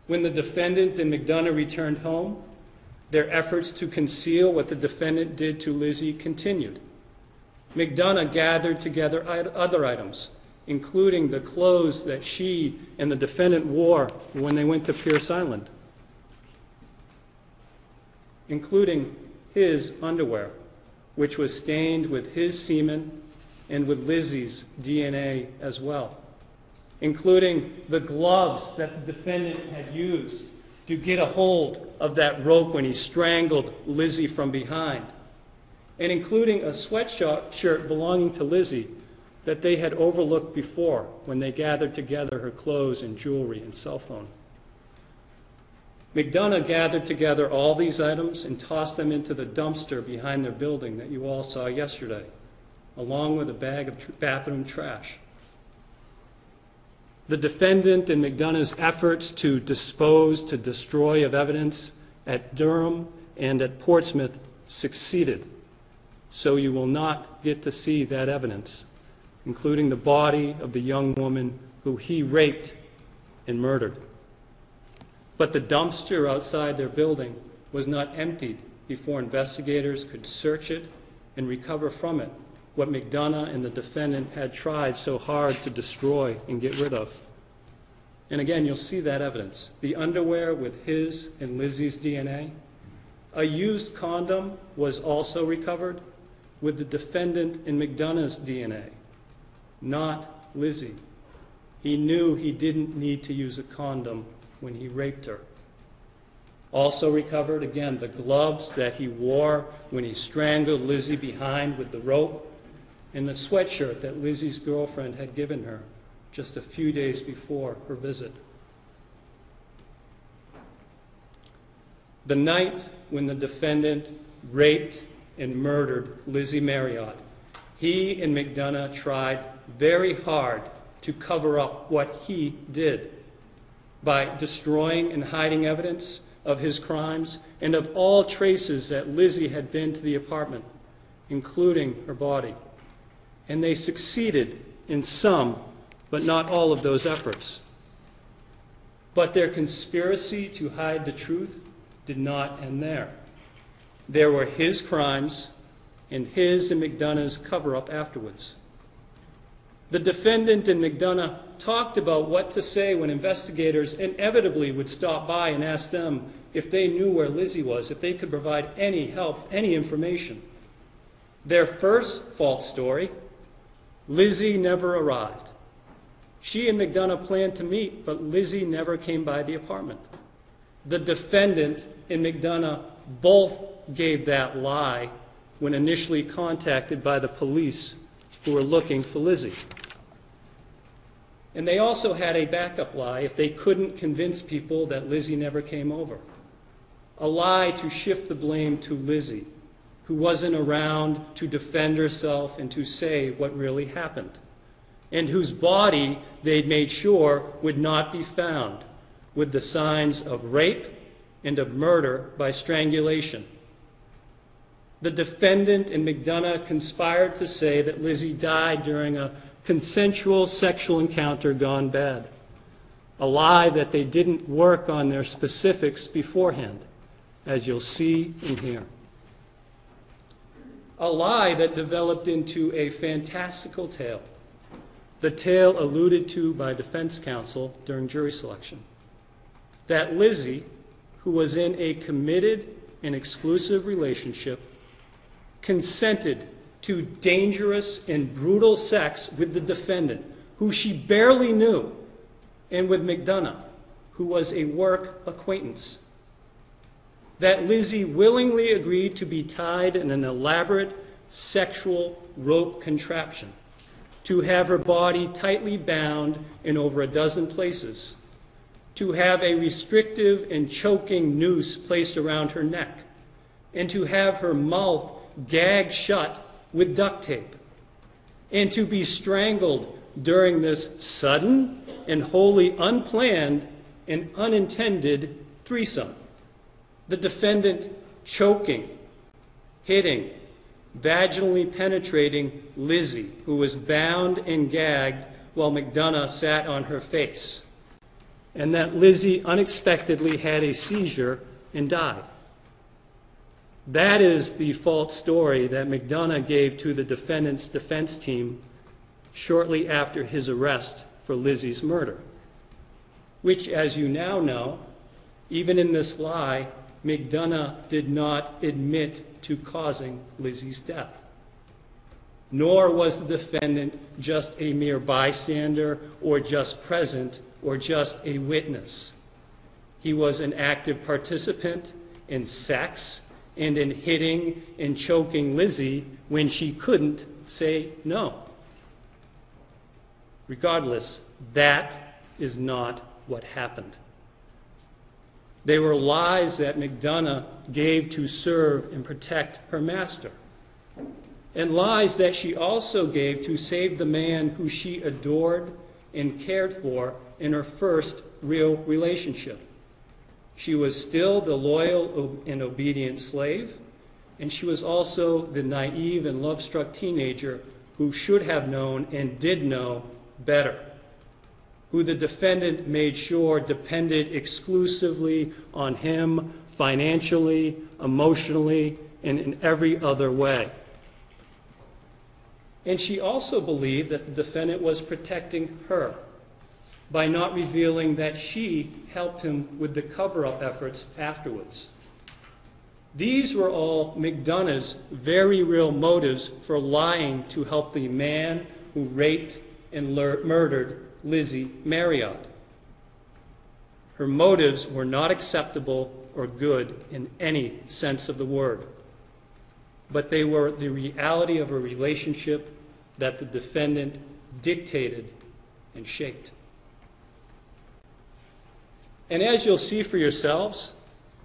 When the defendant and McDonough returned home, their efforts to conceal what the defendant did to Lizzie continued. McDonough gathered together other items, including the clothes that she and the defendant wore when they went to Pierce Island, including his underwear, which was stained with his semen and with Lizzie's DNA as well, including the gloves that the defendant had used to get a hold of that rope when he strangled Lizzie from behind, and including a sweatshirt belonging to Lizzie that they had overlooked before when they gathered together her clothes and jewelry and cell phone. McDonough gathered together all these items and tossed them into the dumpster behind their building that you all saw yesterday, along with a bag of bathroom trash. The defendant and McDonough's efforts to destroy of evidence at Durham and at Portsmouth succeeded. So you will not get to see that evidence, including the body of the young woman who he raped and murdered. But the dumpster outside their building was not emptied before investigators could search it and recover from it what McDonough and the defendant had tried so hard to destroy and get rid of. And again, you'll see that evidence. The underwear with his and Lizzie's DNA. A used condom was also recovered with the defendant and McDonough's DNA, not Lizzie. He knew he didn't need to use a condom when he raped her. Also recovered, again, the gloves that he wore when he strangled Lizzie behind with the rope, and the sweatshirt that Lizzie's girlfriend had given her just a few days before her visit. The night when the defendant raped and murdered Lizzie Marriott, he and McDonough tried very hard to cover up what he did by destroying and hiding evidence of his crimes and of all traces that Lizzie had been to the apartment, including her body. And they succeeded in some, but not all of those efforts. But their conspiracy to hide the truth did not end there. There were his crimes and his and McDonough's cover-up afterwards. The defendant and McDonough talked about what to say when investigators inevitably would stop by and ask them if they knew where Lizzie was, if they could provide any help, any information. Their first false story, Lizzie never arrived. She and McDonough planned to meet, but Lizzie never came by the apartment. The defendant and McDonough both gave that lie when initially contacted by the police who were looking for Lizzie. And they also had a backup lie if they couldn't convince people that Lizzie never came over. A lie to shift the blame to Lizzie, who wasn't around to defend herself and to say what really happened, and whose body they'd made sure would not be found with the signs of rape and of murder by strangulation. The defendant and McDonough conspired to say that Lizzie died during a consensual sexual encounter gone bad, a lie that they didn't work on their specifics beforehand, as you'll see and hear. A lie that developed into a fantastical tale, the tale alluded to by defense counsel during jury selection, that Lizzie, who was in a committed and exclusive relationship, consented to dangerous and brutal sex with the defendant, who she barely knew, and with McDonough, who was a work acquaintance. That Lizzie willingly agreed to be tied in an elaborate sexual rope contraption, to have her body tightly bound in over a dozen places, to have a restrictive and choking noose placed around her neck, and to have her mouth gagged shut with duct tape, and to be strangled during this sudden and wholly unplanned and unintended threesome. The defendant choking, hitting, vaginally penetrating Lizzie, who was bound and gagged while McDonough sat on her face, and that Lizzie unexpectedly had a seizure and died. That is the false story that McDonough gave to the defendant's defense team shortly after his arrest for Lizzie's murder, which, as you now know, even in this lie, McDonough did not admit to causing Lizzie's death. Nor was the defendant just a mere bystander or just present or just a witness. He was an active participant in sex and in hitting and choking Lizzie when she couldn't say no. Regardless, that is not what happened. They were lies that McDonough gave to serve and protect her master, and lies that she also gave to save the man who she adored and cared for in her first real relationship. She was still the loyal and obedient slave, and she was also the naive and love-struck teenager who should have known and did know better, who the defendant made sure depended exclusively on him financially, emotionally, and in every other way. And she also believed that the defendant was protecting her by not revealing that she helped him with the cover-up efforts afterwards. These were all McDonough's very real motives for lying to help the man who raped and murdered Lizzie Marriott. Her motives were not acceptable or good in any sense of the word, but they were the reality of a relationship that the defendant dictated and shaped. And as you'll see for yourselves,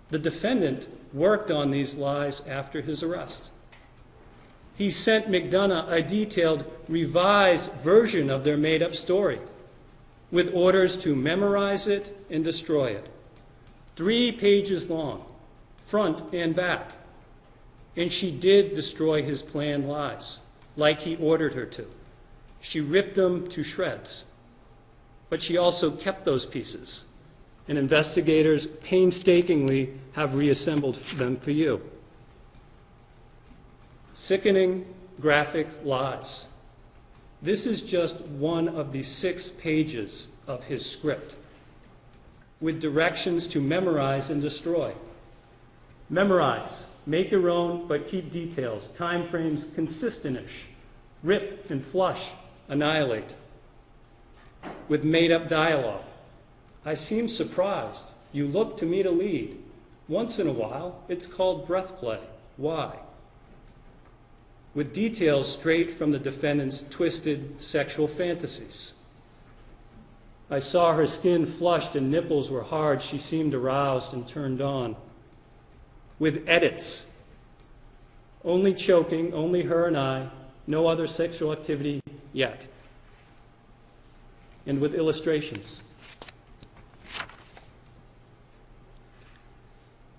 the defendant worked on these lies after his arrest. He sent McDonough a detailed, revised version of their made-up story, with orders to memorize it and destroy it. 3 pages long, front and back. And she did destroy his planned lies, like he ordered her to. She ripped them to shreds. But she also kept those pieces, and investigators painstakingly have reassembled them for you. Sickening, graphic lies. This is just one of the 6 pages of his script, with directions to memorize and destroy. Memorize, make your own, but keep details, time frames consistent-ish, rip and flush, annihilate. with made-up dialogue. I seem surprised. You look to me to lead. Once in a while, it's called breath play. Why? With details straight from the defendant's twisted sexual fantasies. I saw her skin flushed and nipples were hard. She seemed aroused and turned on. With edits. Only choking, only her and I, no other sexual activity yet. And with illustrations.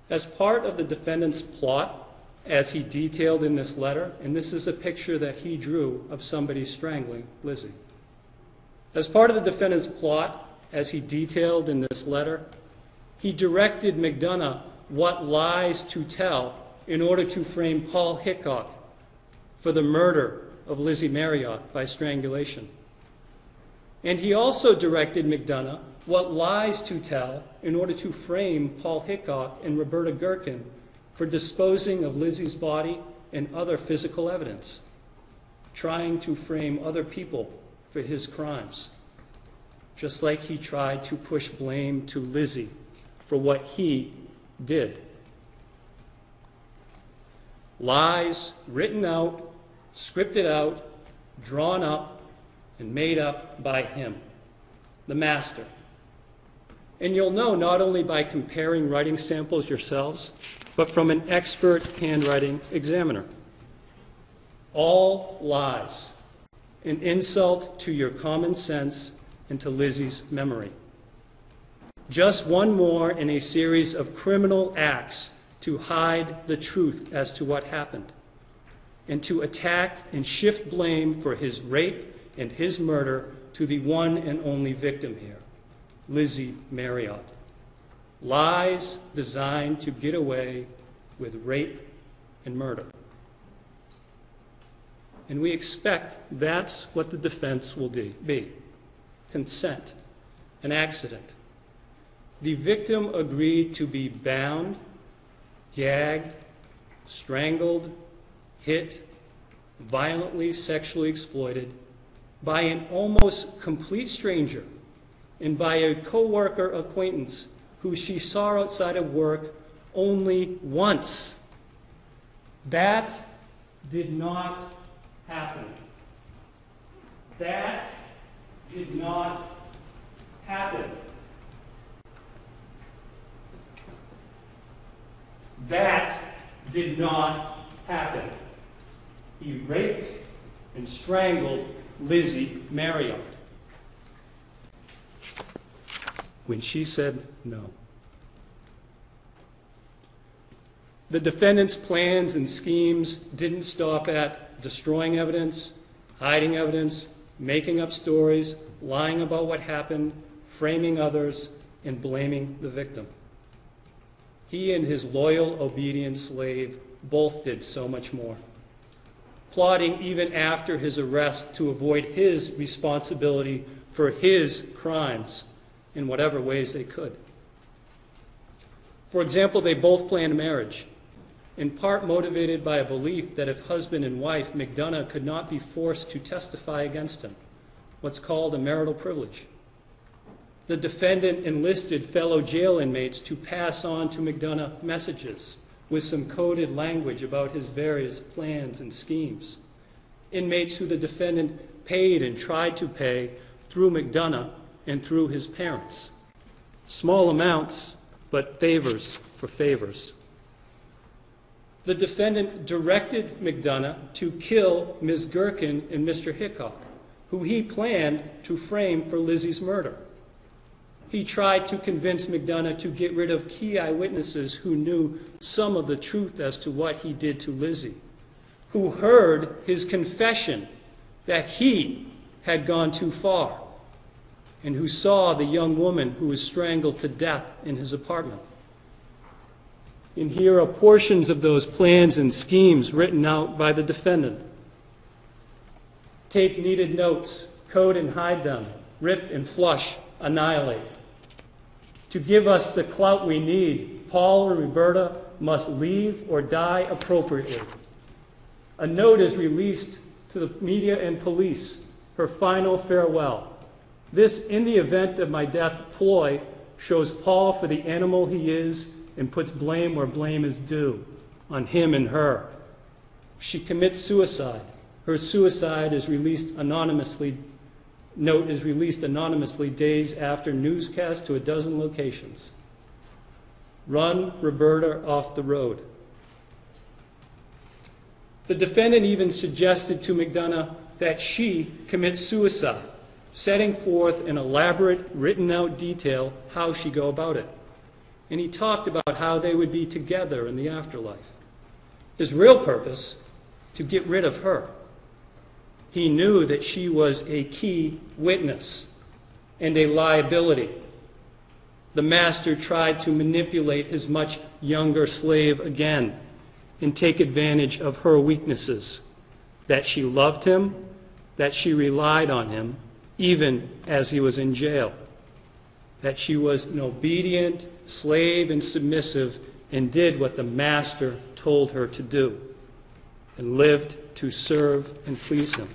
As part of the defendant's plot, as he detailed in this letter, and this is a picture that he drew of somebody strangling Lizzie. As part of the defendant's plot, as he detailed in this letter, he directed McDonough what lies to tell in order to frame Paul Hickok for the murder of Lizzie Marriott by strangulation. And he also directed McDonough what lies to tell in order to frame Paul Hickok and Roberta Gherkin for disposing of Lizzie's body and other physical evidence, trying to frame other people for his crimes, just like he tried to push blame to Lizzie for what he did. Lies written out, scripted out, drawn up, and made up by him, the master. And you'll know not only by comparing writing samples yourselves, but from an expert handwriting examiner. All lies, an insult to your common sense and to Lizzie's memory. Just one more in a series of criminal acts to hide the truth as to what happened, and to attack and shift blame for his rape and his murder to the one and only victim here, Lizzie Marriott. Lies designed to get away with rape and murder. And we expect that's what the defense will be. Consent, an accident. The victim agreed to be bound, gagged, strangled, hit, violently sexually exploited by an almost complete stranger and by a co-worker acquaintance who she saw outside of work only once. That did not happen. That did not happen. That did not happen. He raped and strangled Lizzie Marriott when she said no. The defendant's plans and schemes didn't stop at destroying evidence, hiding evidence, making up stories, lying about what happened, framing others, and blaming the victim. He and his loyal, obedient slave both did so much more, plotting even after his arrest to avoid his responsibility for his crimes in whatever ways they could. For example, they both planned marriage, in part motivated by a belief that if husband and wife, McDonough could not be forced to testify against him, what's called a marital privilege. The defendant enlisted fellow jail inmates to pass on to McDonough messages with some coded language about his various plans and schemes. Inmates who the defendant paid and tried to pay through McDonough and through his parents. Small amounts, but favors for favors. The defendant directed McDonough to kill Ms. Gherkin and Mr. Hickok, who he planned to frame for Lizzie's murder. He tried to convince McDonough to get rid of key eyewitnesses who knew some of the truth as to what he did to Lizzie, who heard his confession that he had gone too far, and who saw the young woman who was strangled to death in his apartment. And here are portions of those plans and schemes written out by the defendant. Take needed notes, code and hide them, rip and flush, annihilate. To give us the clout we need, Paul or Roberta must leave or die appropriately. A note is released to the media and police, her final farewell. This "in the event of my death" ploy shows Paul for the animal he is and puts blame where blame is due, on him and her. She commits suicide. Her suicide is released anonymously. Note is released anonymously days after newscast to a dozen locations. Run Roberta off the road. The defendant even suggested to McDonough that she commit suicide, setting forth in elaborate, written-out detail how she go about it. And he talked about how they would be together in the afterlife. His real purpose, to get rid of her. He knew that she was a key witness and a liability. The master tried to manipulate his much younger slave again and take advantage of her weaknesses, that she loved him, that she relied on him, even as he was in jail, that she was an obedient slave and submissive and did what the master told her to do and lived to serve and please him.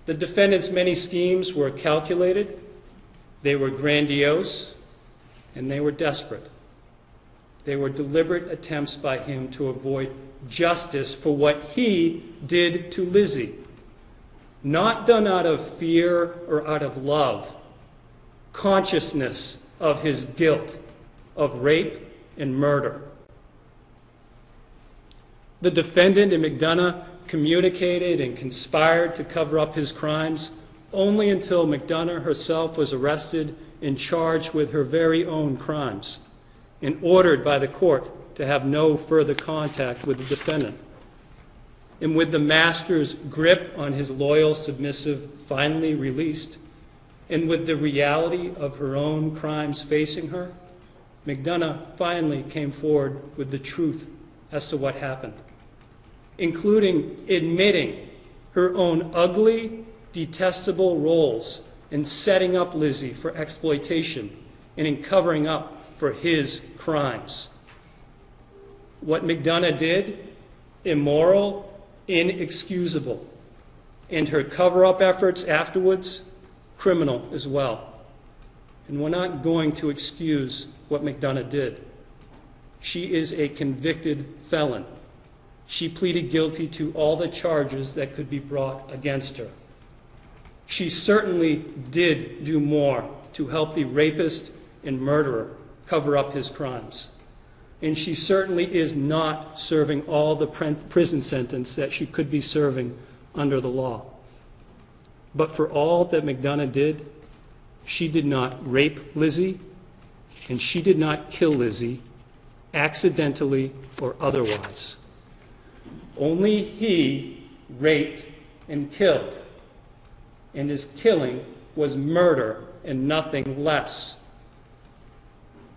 The defendant's many schemes were calculated, they were grandiose, and they were desperate. They were deliberate attempts by him to avoid justice for what he did to Lizzie, not done out of fear or out of love, consciousness of his guilt of rape and murder. The defendant and McDonough communicated and conspired to cover up his crimes only until McDonough herself was arrested and charged with her very own crimes and ordered by the court to have no further contact with the defendant. And with the master's grip on his loyal submissive finally released, and with the reality of her own crimes facing her, McDonough finally came forward with the truth as to what happened, including admitting her own ugly, detestable roles in setting up Lizzie for exploitation and in covering up for his crimes. What McDonough did, immoral, inexcusable, and her cover-up efforts afterwards, criminal as well. And we're not going to excuse what McDonough did. She is a convicted felon. She pleaded guilty to all the charges that could be brought against her. She certainly did do more to help the rapist and murderer cover up his crimes. And she certainly is not serving all the prison sentence that she could be serving under the law. But for all that McDonough did, she did not rape Lizzie, and she did not kill Lizzie, accidentally or otherwise. Only he raped and killed, and his killing was murder and nothing less.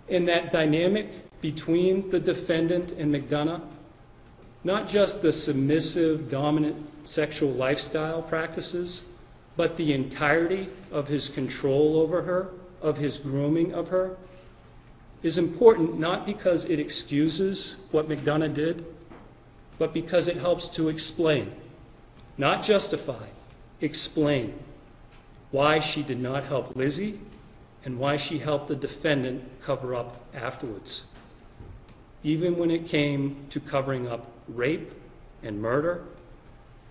In that dynamic between the defendant and McDonough, not just the submissive, dominant sexual lifestyle practices, but the entirety of his control over her, of his grooming of her, is important not because it excuses what McDonough did, but because it helps to explain, not justify, explain why she did not help Lizzie and why she helped the defendant cover up afterwards, even when it came to covering up rape and murder,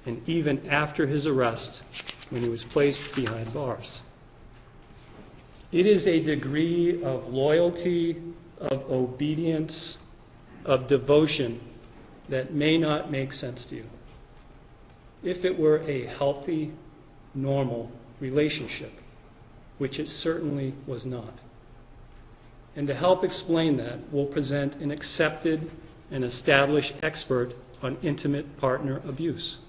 and even after his arrest when he was placed behind bars. It is a degree of loyalty, of obedience, of devotion that may not make sense to you if it were a healthy, normal relationship, which it certainly was not. And to help explain that, we'll present an accepted and established expert on intimate partner abuse.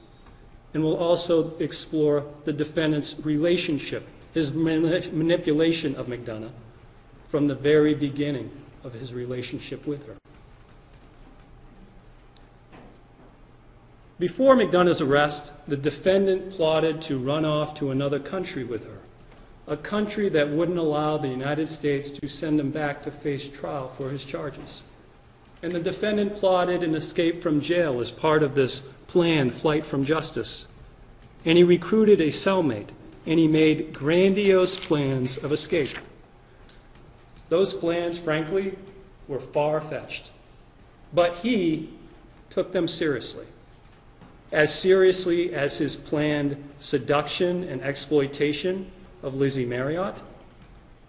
And we'll also explore the defendant's relationship, his manipulation of McDonough from the very beginning of his relationship with her. Before McDonough's arrest, the defendant plotted to run off to another country with her, a country that wouldn't allow the United States to send him back to face trial for his charges. And the defendant plotted an escape from jail as part of this planned flight from justice. And he recruited a cellmate, and he made grandiose plans of escape. Those plans, frankly, were far-fetched, but he took them seriously as his planned seduction and exploitation of Lizzie Marriott,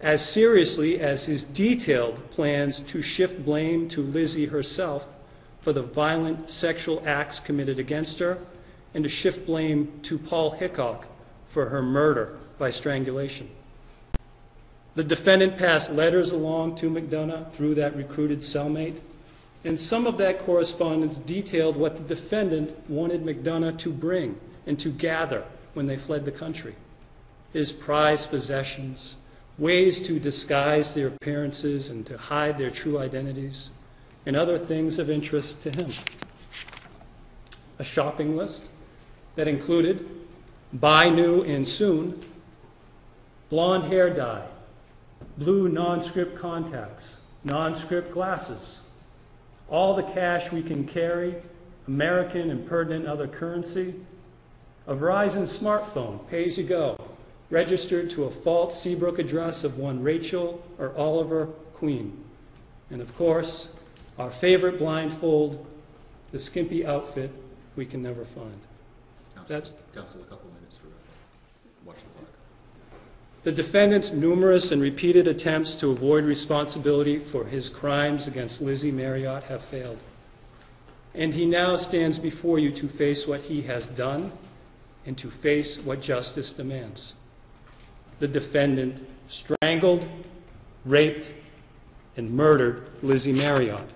as seriously as his detailed plans to shift blame to Lizzie herself for the violent sexual acts committed against her, and to shift blame to Paul Hickok for her murder by strangulation. The defendant passed letters along to McDonough through that recruited cellmate, and some of that correspondence detailed what the defendant wanted McDonough to bring and to gather when they fled the country: his prized possessions, ways to disguise their appearances and to hide their true identities, and other things of interest to him. A shopping list that included buy new and soon, blonde hair dye, blue non-script contacts, non-script glasses, all the cash we can carry, American and pertinent other currency, a Verizon smartphone, pay as you go, registered to a false Seabrook address of one Rachel or Oliver Queen, and of course, our favorite blindfold, the skimpy outfit we can never find. Counsel, a couple minutes to watch the clock. The defendant's numerous and repeated attempts to avoid responsibility for his crimes against Lizzie Marriott have failed. And he now stands before you to face what he has done and to face what justice demands. The defendant strangled, raped, and murdered Lizzie Marriott.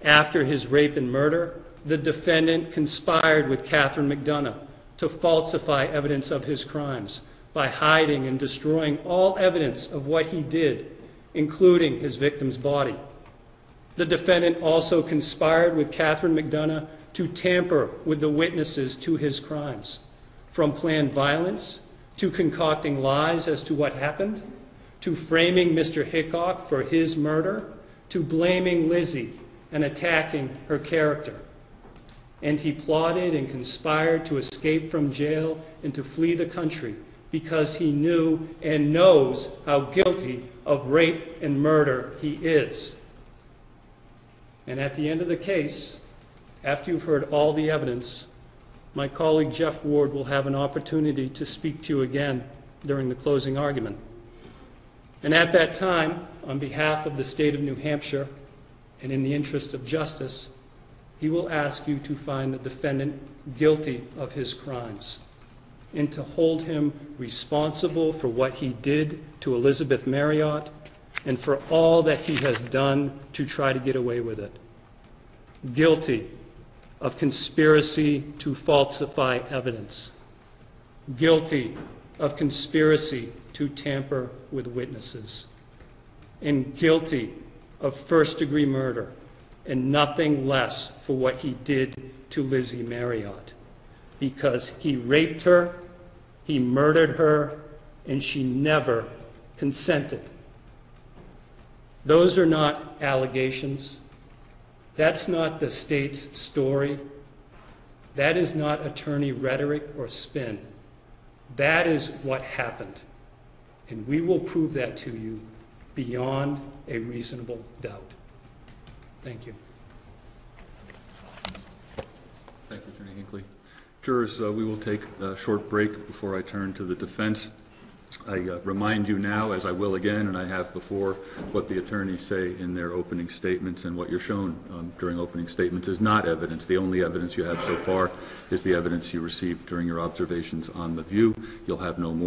After his rape and murder, the defendant conspired with Catherine McDonough to falsify evidence of his crimes by hiding and destroying all evidence of what he did, including his victim's body. The defendant also conspired with Catherine McDonough to tamper with the witnesses to his crimes, from planned violence to concocting lies as to what happened, to framing Mr. Hickok for his murder, to blaming Lizzie and attacking her character. And he plotted and conspired to escape from jail and to flee the country because he knew and knows how guilty of rape and murder he is. And at the end of the case, after you've heard all the evidence, my colleague Jeff Ward will have an opportunity to speak to you again during the closing argument. And at that time, on behalf of the state of New Hampshire and in the interest of justice, he will ask you to find the defendant guilty of his crimes and to hold him responsible for what he did to Elizabeth Marriott and for all that he has done to try to get away with it. Guilty of conspiracy to falsify evidence. Guilty of conspiracy to tamper with witnesses. And guilty of first-degree murder and nothing less for what he did to Lizzie Marriott, because he raped her, he murdered her, and she never consented. Those are not allegations. That's not the state's story. That is not attorney rhetoric or spin. That is what happened. And we will prove that to you beyond a reasonable doubt. Thank you. Thank you, Attorney Hinckley. Jurors, we will take a short break before I turn to the defense. I remind you now, as I will again, and I have before, what the attorneys say in their opening statements, and what you're shown during opening statements is not evidence. The only evidence you have so far is the evidence you received during your observations on the view. You'll have no more.